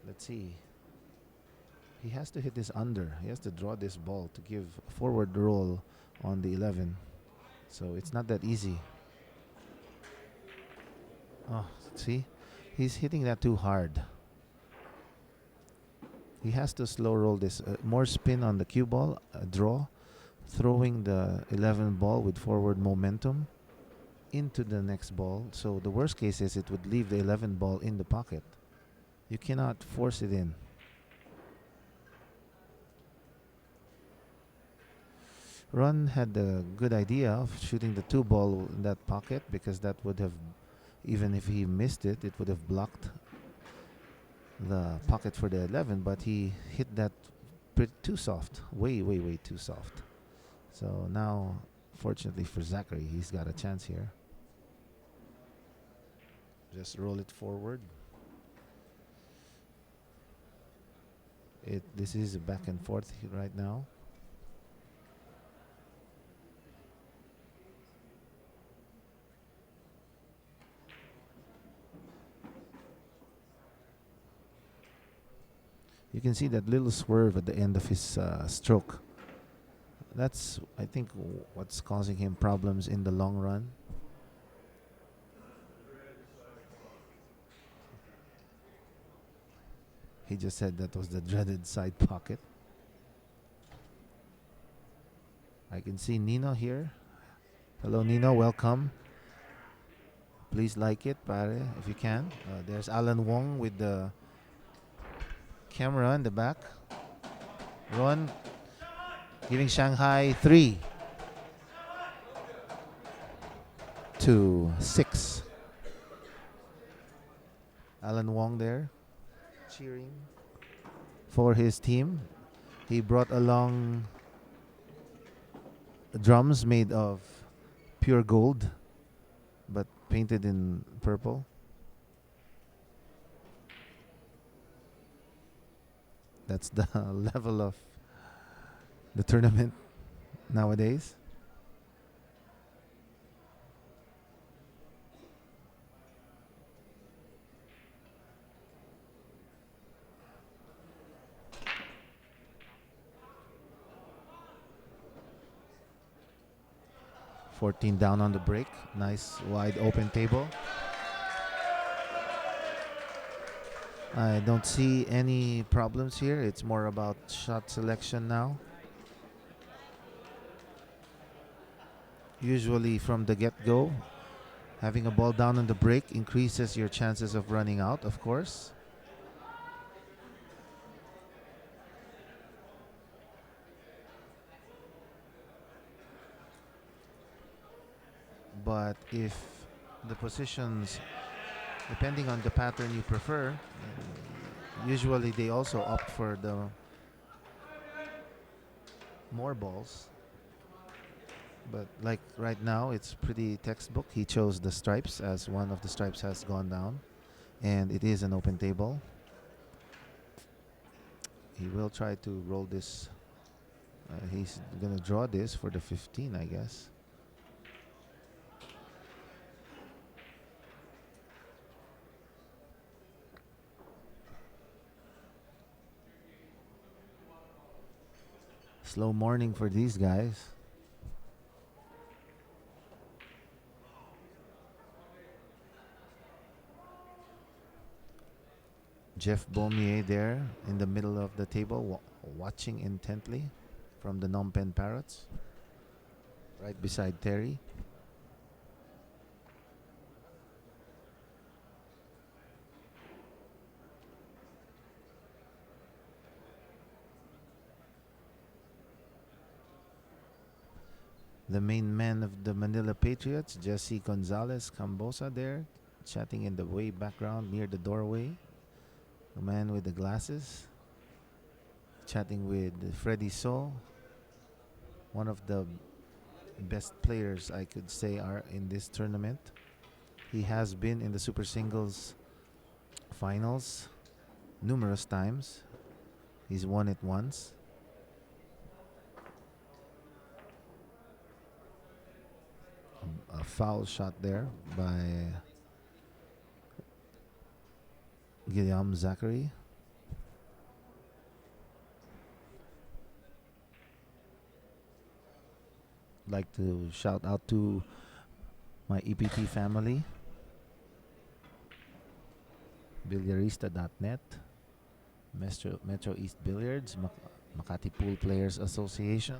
let's see. He has to hit this under. He has to draw this ball to give a forward roll on the 11. So it's not that easy. Oh, see? He's hitting that too hard. He has to slow roll this. More spin on the cue ball, draw, throwing the 11 ball with forward momentum into the next ball. So the worst case is it would leave the 11 ball in the pocket. You cannot force it in. Ron had the good idea of shooting the 2 ball in that pocket because that would have, even if he missed it, it would have blocked the pocket for the 11, but he hit that too soft. Way too soft. So now, fortunately for Zachary, he's got a chance here. Just roll it forward. This is a back and forth right now. You can see that little swerve at the end of his stroke. That's, I think, what's causing him problems in the long run. He just said that was the dreaded side pocket. I can see Nino here. Hello, Nino. Welcome. Please like it, pare, if you can. There's Alan Wong with the camera in the back. Ron giving Shanghai 3-6. Alan Wong there cheering for his team. He brought along drums made of pure gold but painted in purple. That's the level of the tournament nowadays. $14 down on the break. Nice wide open table. I don't see any problems here. It's more about shot selection now. Usually from the get-go, having a ball down on the break increases your chances of running out, of course. But if the positions, depending on the pattern you prefer, usually they also opt for the more balls. But like right now, it's pretty textbook. He chose the stripes as one of the stripes has gone down. And it is an open table. He will try to roll this. He's going to draw this for the 15, I guess. Slow morning for these guys. Jeff Beaumier there in the middle of the table, watching intently from the Phnom Penh Parrots, right beside Terry. The main man of the Manila Patriots, Jesse Gonzalez Cambosa there, chatting in the way background near the doorway. The man with the glasses, chatting with Freddie So, one of the best players I could say are in this tournament. He has been in the Super Singles finals numerous times. He's won it once. A foul shot there by Guillaume Zachary. Like to shout out to my EPT family, Billiarista.net, Metro East Billiards, Makati Pool Players Association,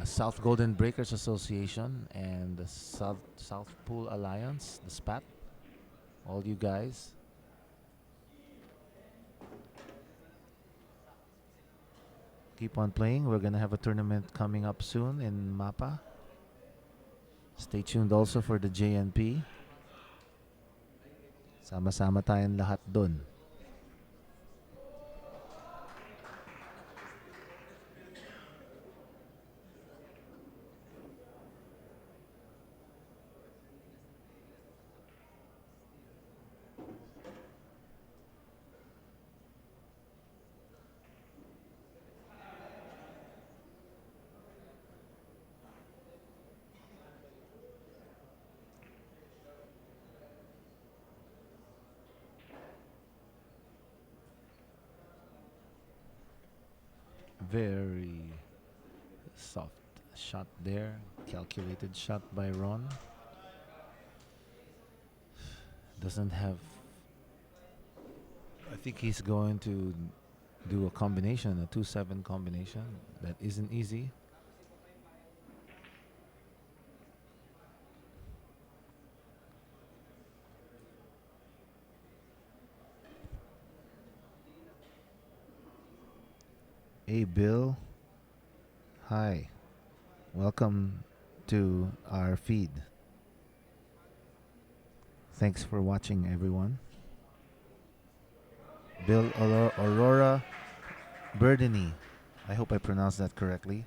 South Golden Breakers Association, and the South Pool Alliance, the SPAT. All you guys. Keep on playing. We're going to have a tournament coming up soon in Mapa. Stay tuned also for the JNP. Sama-sama tayong lahat dun. Very soft shot there. Calculated shot by Ron. Doesn't have. I think he's going to do a combination, a 2-7 combination. That isn't easy. Hey, Bill. Hi. Welcome to our feed. Thanks for watching, everyone. Bill Aurora Burdeny. I hope I pronounced that correctly.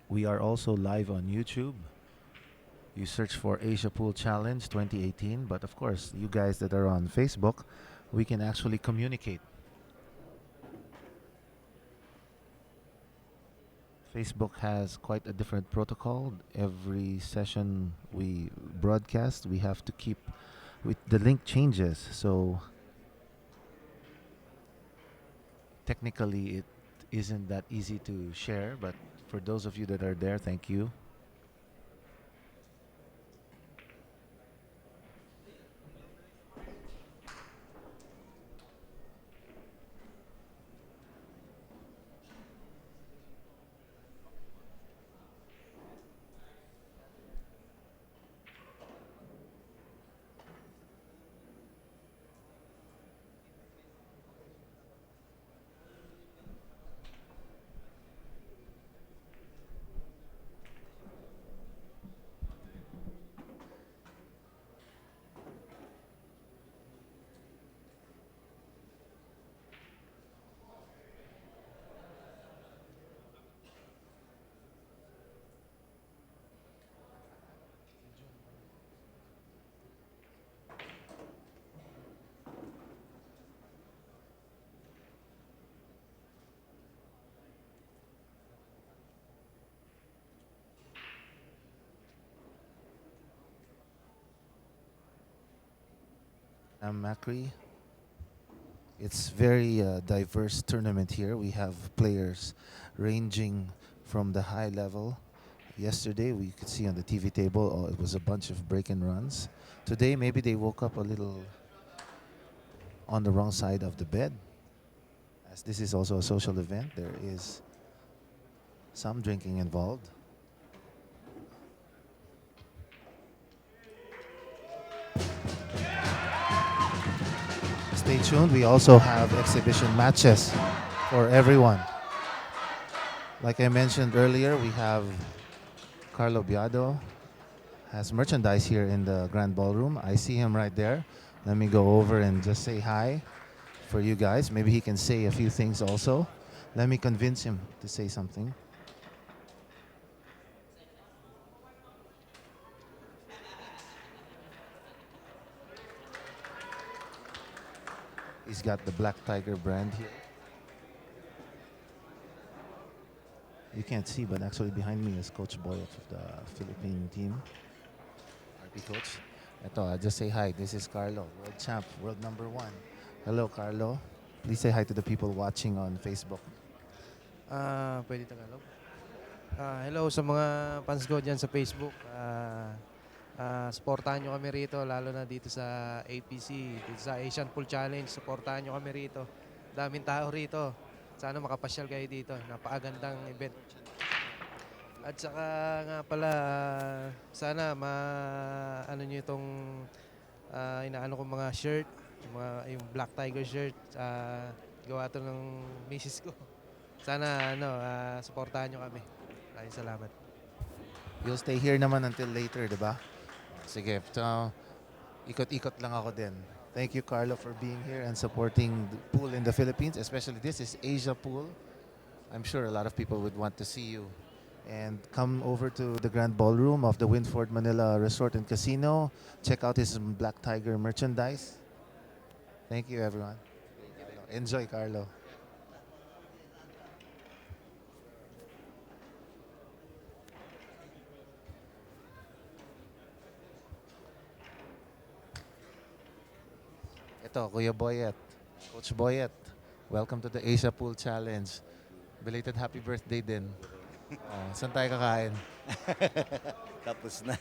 We are also live on YouTube. You search for Asia Pool Challenge 2018, but of course, you guys that are on Facebook, we can actually communicate. Facebook has quite a different protocol. Every session we broadcast, we have to keep with the link changes. So technically it isn't that easy to share, but for those of you that are there, thank you. I'm Macri. It's very diverse tournament here. We have players ranging from the high level. Yesterday we could see on the TV table, oh, it was a bunch of break and runs. Today maybe they woke up a little on the wrong side of the bed. As this is also a social event, there is some drinking involved. Stay tuned. We also have exhibition matches for everyone. Like I mentioned earlier, we have Carlo Biado has merchandise here in the Grand Ballroom. I see him right there. Let me go over and just say hi for you guys. Maybe he can say a few things also. Let me convince him to say something. He's got the Black Tiger brand here. You can't see, but actually behind me is Coach Boy of the Philippine team. RP coach. Ito, just say hi. This is Carlo, world champ, world number 1. Hello, Carlo. Please say hi to the people watching on Facebook. Pwede Tagalog. Hello sa mga fans ko dyan sa Facebook. Supportahan nyo kami rito, lalo na dito sa APC, dito sa Asian Pool Challenge. Supportahan nyo kami rito. Daming tao rito. Sana makapasyal kayo dito. Napakagandang event. At saka nga pala, sana ano nyo itong inaano kong mga shirt, yung Black Tiger shirt. Gawa to ng misis ko. Sana suportahan nyo kami. Maraming salamat. You'll stay here naman until later, di ba? Sige, ikot-ikot lang ako din. Thank you, Carlo, for being here and supporting the pool in the Philippines. Especially this is Asia Pool. I'm sure a lot of people would want to see you. And come over to the Grand Ballroom of the Winford Manila Resort and Casino. Check out his Black Tiger merchandise. Thank you, everyone. Enjoy, Carlo. Ito, Kuya Boyet. Coach Boyet, welcome to the Asia Pool Challenge. Belated happy birthday din. Oh, saan tayo kakain? Tapos na.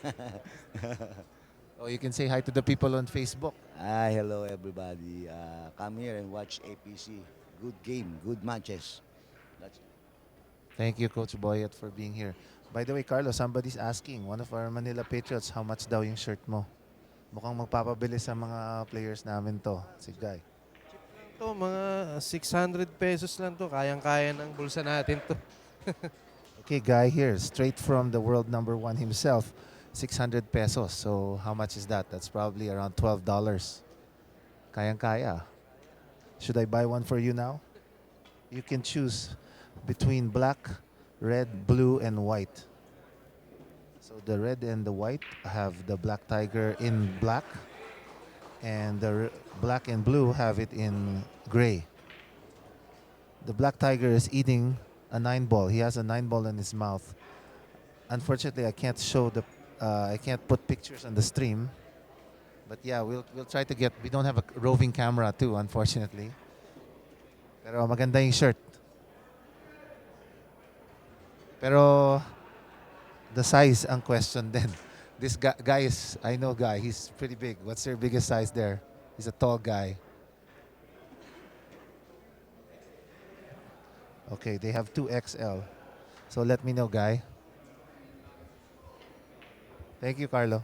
Oh, you can say hi to the people on Facebook. Hello everybody. Come here and watch APC. Good game, good matches. That's Thank you, Coach Boyet, for being here. By the way, Carlos, somebody's asking, one of our Manila Patriots, how much daw yung shirt mo? Mukhang magpapabili sa mga players namin to, si Guy. Ito, mga 600 pesos lang to. Kayang-kaya ng bulsa natin to. Okay, Guy here, straight from the world number one himself, 600 pesos. So how much is that? That's probably around $12. Kayang-kaya. Should I buy one for you now? You can choose between black, red, blue, and white. So the red and the white have the black tiger in black, and the black and blue have it in gray. The black tiger is eating a 9-ball. He has a 9-ball in his mouth. Unfortunately, I can't show the. I can't put pictures on the stream. But yeah, we'll try to get. We don't have a roving camera too, unfortunately. Pero maganda yung shirt. Pero the size ang question then. This guy is, I know guy, he's pretty big. What's your biggest size there? He's a tall guy. Okay, they have 2XL. So let me know, guy. Thank you, Carlo.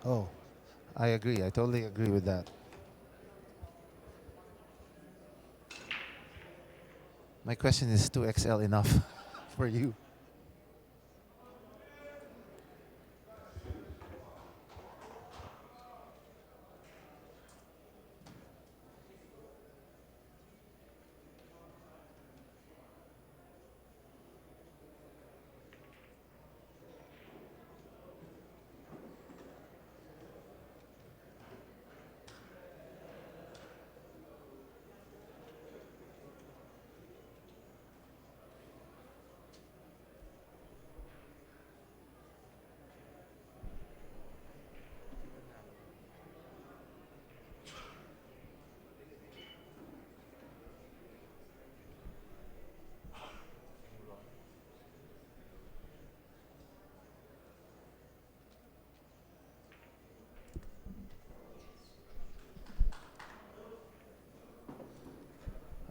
Oh, I agree. I totally agree with that. My question is 2XL enough for you?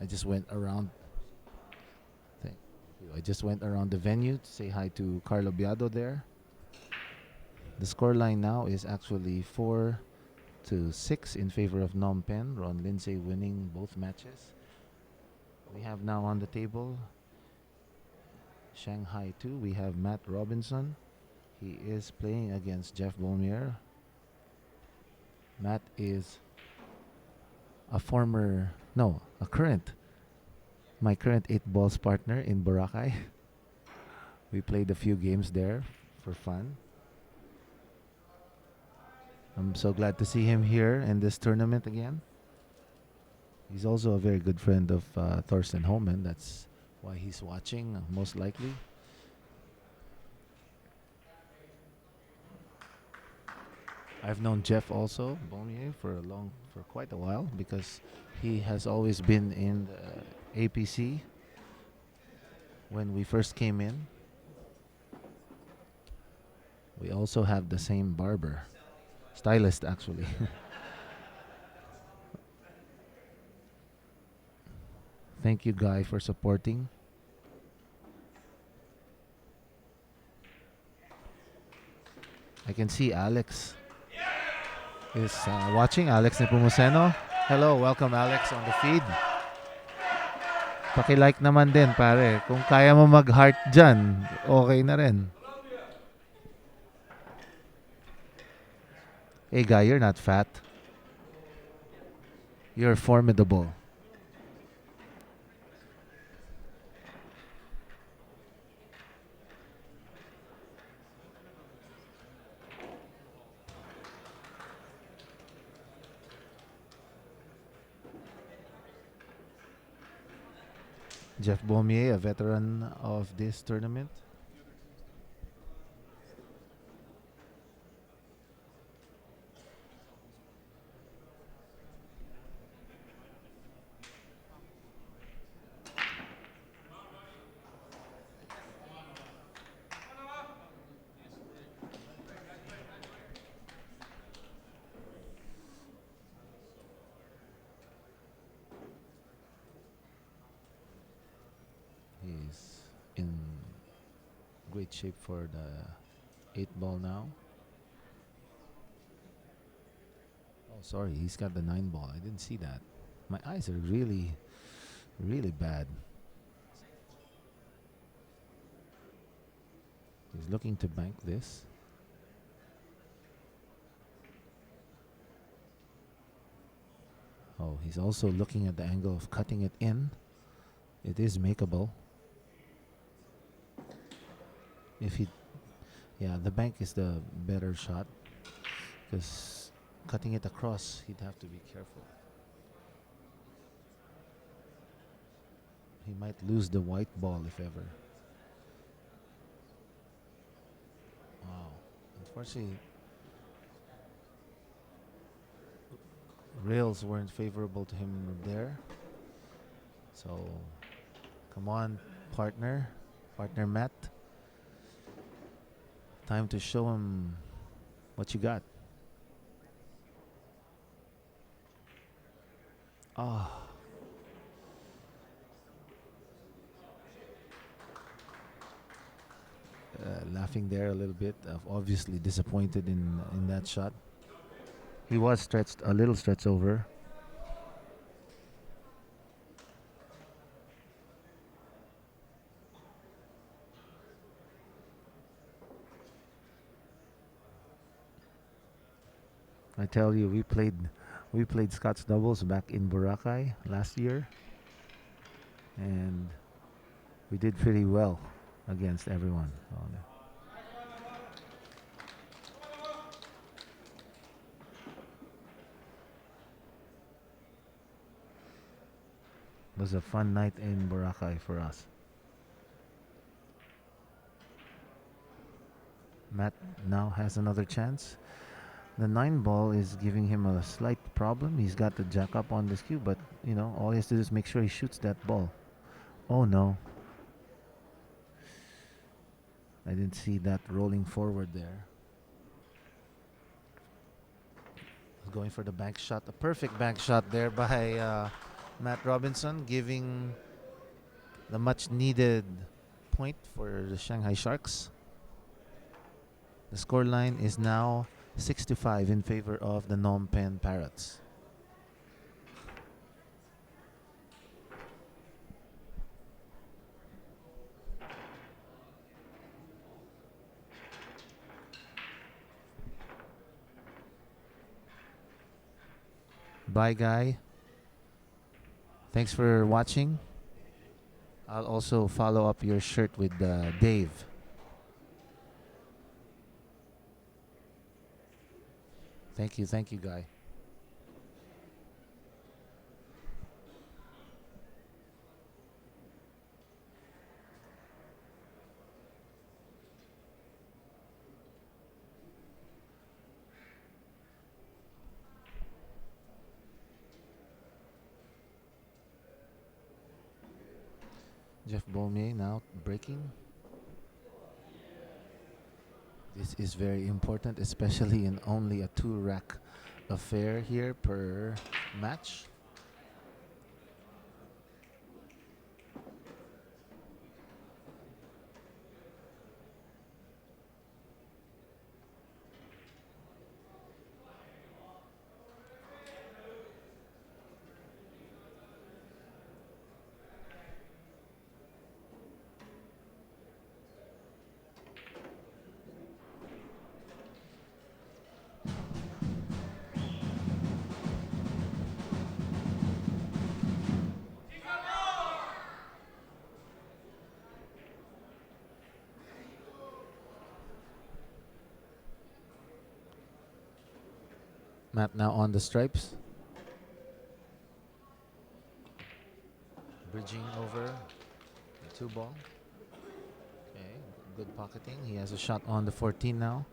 I just went around. Thank you. I just went around the venue to say hi to Carlo Biado there. The scoreline now is actually 4-6 in favor of Phnom Penh. Ron Lindsay winning both matches. We have now on the table Shanghai2. We have Matt Robinson. He is playing against Jeff Beaumier. Matt is a current, my current 8-balls partner in Boracay. We played a few games there for fun. I'm so glad to see him here in this tournament again. He's also a very good friend of Thorsten Homan. That's why he's watching, most likely. I've known Jeff also, Beaumier, for quite a while because he has always been in the APC when we first came in. We also have the same barber, stylist actually. Thank you, Guy, for supporting. I can see Alex is watching. Alex Nepomuceno. Hello, welcome Alex on the feed. Paki-like naman din, pare. Kung kaya mo mag-heart dyan, okay na rin. Hey, Guy, you're not fat. You're formidable. Jeff Beaumier, a veteran of this tournament. He's in great shape for the 8 ball now. Oh, sorry, he's got the 9 ball. I didn't see that. My eyes are really, really bad. He's looking to bank this. Oh, he's also looking at the angle of cutting it in. It is makeable. If he, yeah, the bank is the better shot, because cutting it across, he'd have to be careful. He might lose the white ball if ever. Wow. Unfortunately, rails weren't favorable to him there. So, come on, partner Matt. Time to show him what you got. Ah. Laughing there a little bit, obviously disappointed in that shot. He was a little stretched over. I tell you, we played Scots doubles back in Boracay last year, and we did pretty well against everyone. It was a fun night in Boracay for us. Matt now has another chance. The 9 ball is giving him a slight problem. He's got the jack up on this cue, but you know, all he has to do is make sure he shoots that ball. Oh no. I didn't see that rolling forward there. Going for the bank shot. A perfect bank shot there by Matt Robinson, giving the much needed point for the Shanghai Sharks. The scoreline is now 6-5 in favor of the Phnom Penh Parrots. Bye, guy. Thanks for watching. I'll also follow up your shirt with Dave. Thank you, guy. Jeff Beaumier now breaking. This is very important, especially in only a 2-rack affair here per match. Matt now on the stripes. Bridging over. 2 ball. Okay, good pocketing. He has a shot on the 14 now.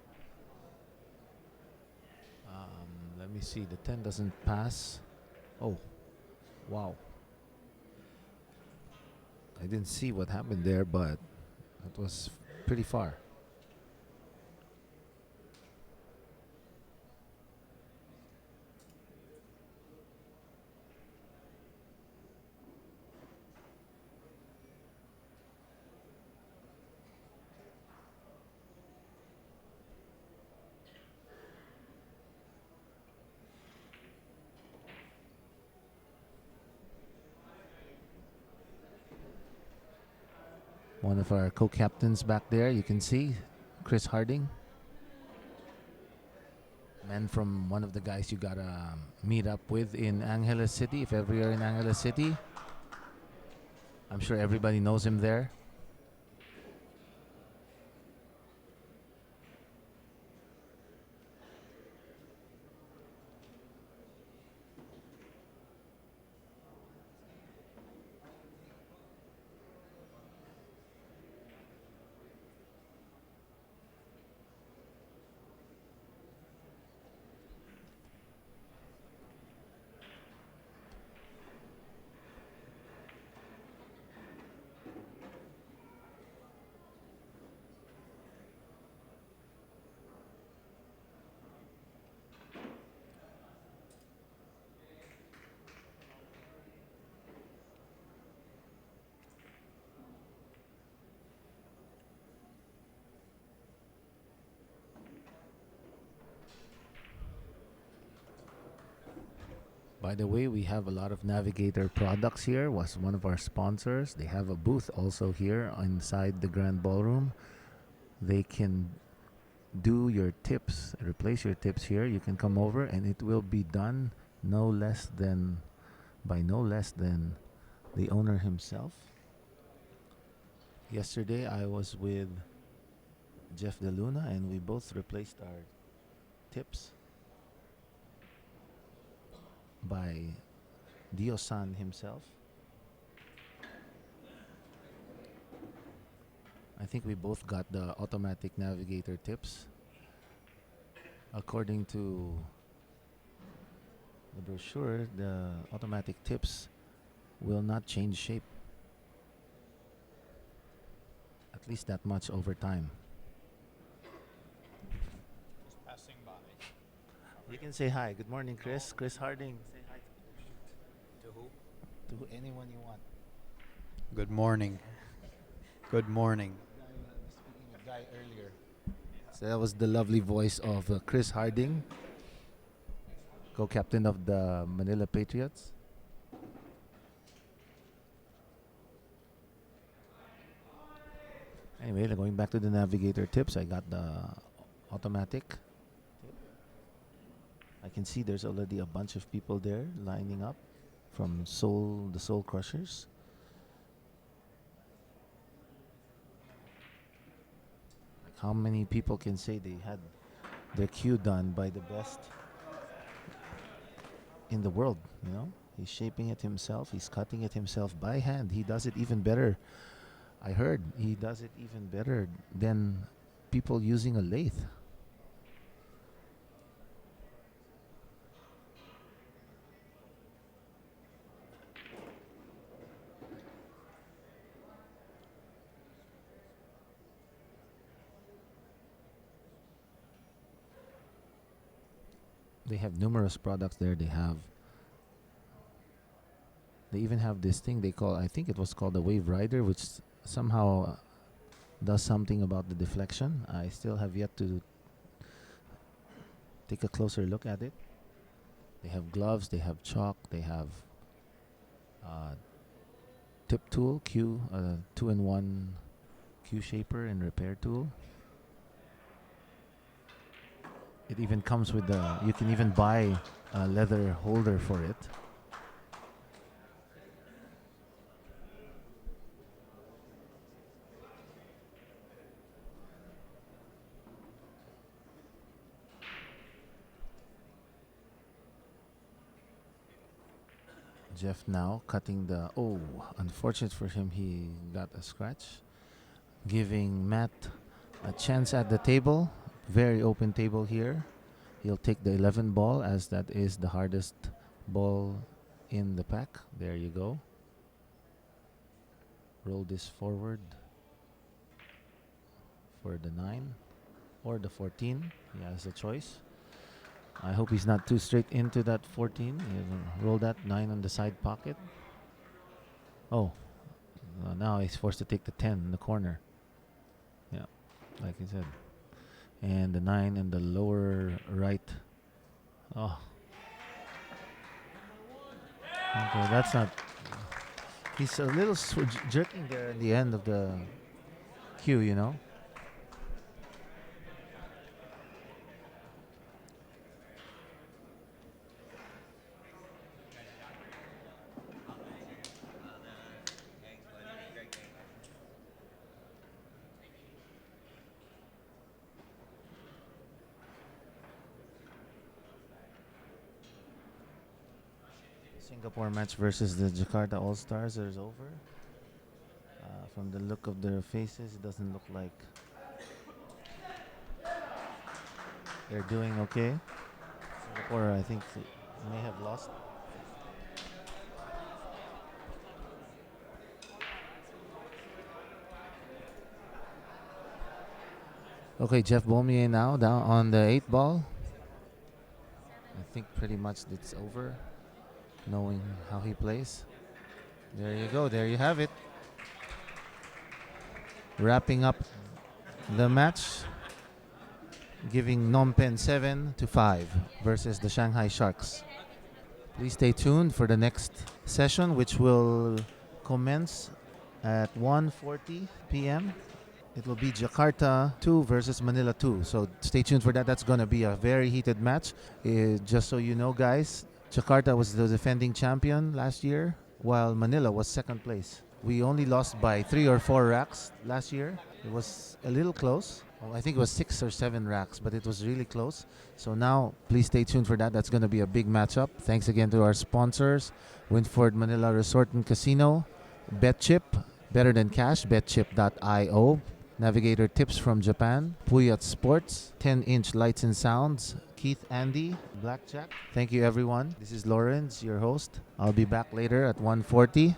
Let me see. The 10 doesn't pass. Oh, wow. I didn't see what happened there, but that was pretty far. One of our co-captains back there, you can see, Chris Harding. Man from one of the guys you gotta meet up with in Angeles City, if ever you're in Angeles City. I'm sure everybody knows him there. By the way, we have a lot of Navigator products here. Was one of our sponsors. They have a booth also here inside the Grand Ballroom. They can do your tips, replace your tips here. You can come over and it will be done no less than the owner himself. Yesterday I was with Jeff DeLuna and we both replaced our tips by Dio-san himself. I think we both got the automatic Navigator tips. According to the brochure, the automatic tips will not change shape. At least that much over time. Just passing by. You can say hi. Good morning, Chris. Chris Harding. Say hi To who? to anyone you want. Good morning. Good morning. Speaking with Guy earlier. So that was the lovely voice of Chris Harding, co-captain of the Manila Patriots. Anyway, going back to the Navigator tips, I got the automatic. I can see there's already a bunch of people there lining up from the Soul Crushers. Like how many people can say they had their cue done by the best in the world, you know? He's shaping it himself, he's cutting it himself by hand. He does it even better. I heard he does it even better than people using a lathe. They have numerous products there. They even have this thing they call, I think it was called a Wave Rider, which somehow does something about the deflection. I still have yet to take a closer look at it. They have gloves, they have chalk, they have tip tool, Q, 2-in-1 Q shaper and repair tool. It even comes with you can even buy a leather holder for it. Jeff now cutting the. Oh, unfortunate for him, he got a scratch. Giving Matt a chance at the table. Very open table here. He'll take the 11 ball as that is the hardest ball in the pack. There you go. Roll this forward for the 9 or the 14. He has a choice. I hope he's not too straight into that 14. He'll roll that 9 on the side pocket. Oh, now he's forced to take the 10 in the corner. Yeah, like I said. And the 9 in the lower right. Oh. Okay, that's not. He's a little jerking there at the end of the cue, you know. Singapore match versus the Jakarta All-Stars is over. From the look of their faces, it doesn't look like they're doing okay. Singapore, I think, may have lost. Okay, Jeff Beaumier now down on the 8 ball. I think pretty much it's over, knowing how he plays. There you go. There you have it. Wrapping up the match, giving Phnom Penh 7-5 versus the Shanghai Sharks. Please stay tuned for the next session, which will commence at 1:40 p.m. It will be Jakarta 2 versus Manila 2. So stay tuned for that. That's going to be a very heated match. Just so you know, guys, Jakarta was the defending champion last year, while Manila was second place. We only lost by 3 or 4 racks last year. It was a little close. Well, I think it was 6 or 7 racks, but it was really close. So now, please stay tuned for that. That's going to be a big matchup. Thanks again to our sponsors, Winford Manila Resort and Casino, BetChip, Better Than Cash, betchip.io, Navigator Tips from Japan, Puyat Sports, 10-inch Lights and Sounds, Keith Andy, Blackjack. Thank you, everyone. This is Lawrence, your host. I'll be back later at 1:40.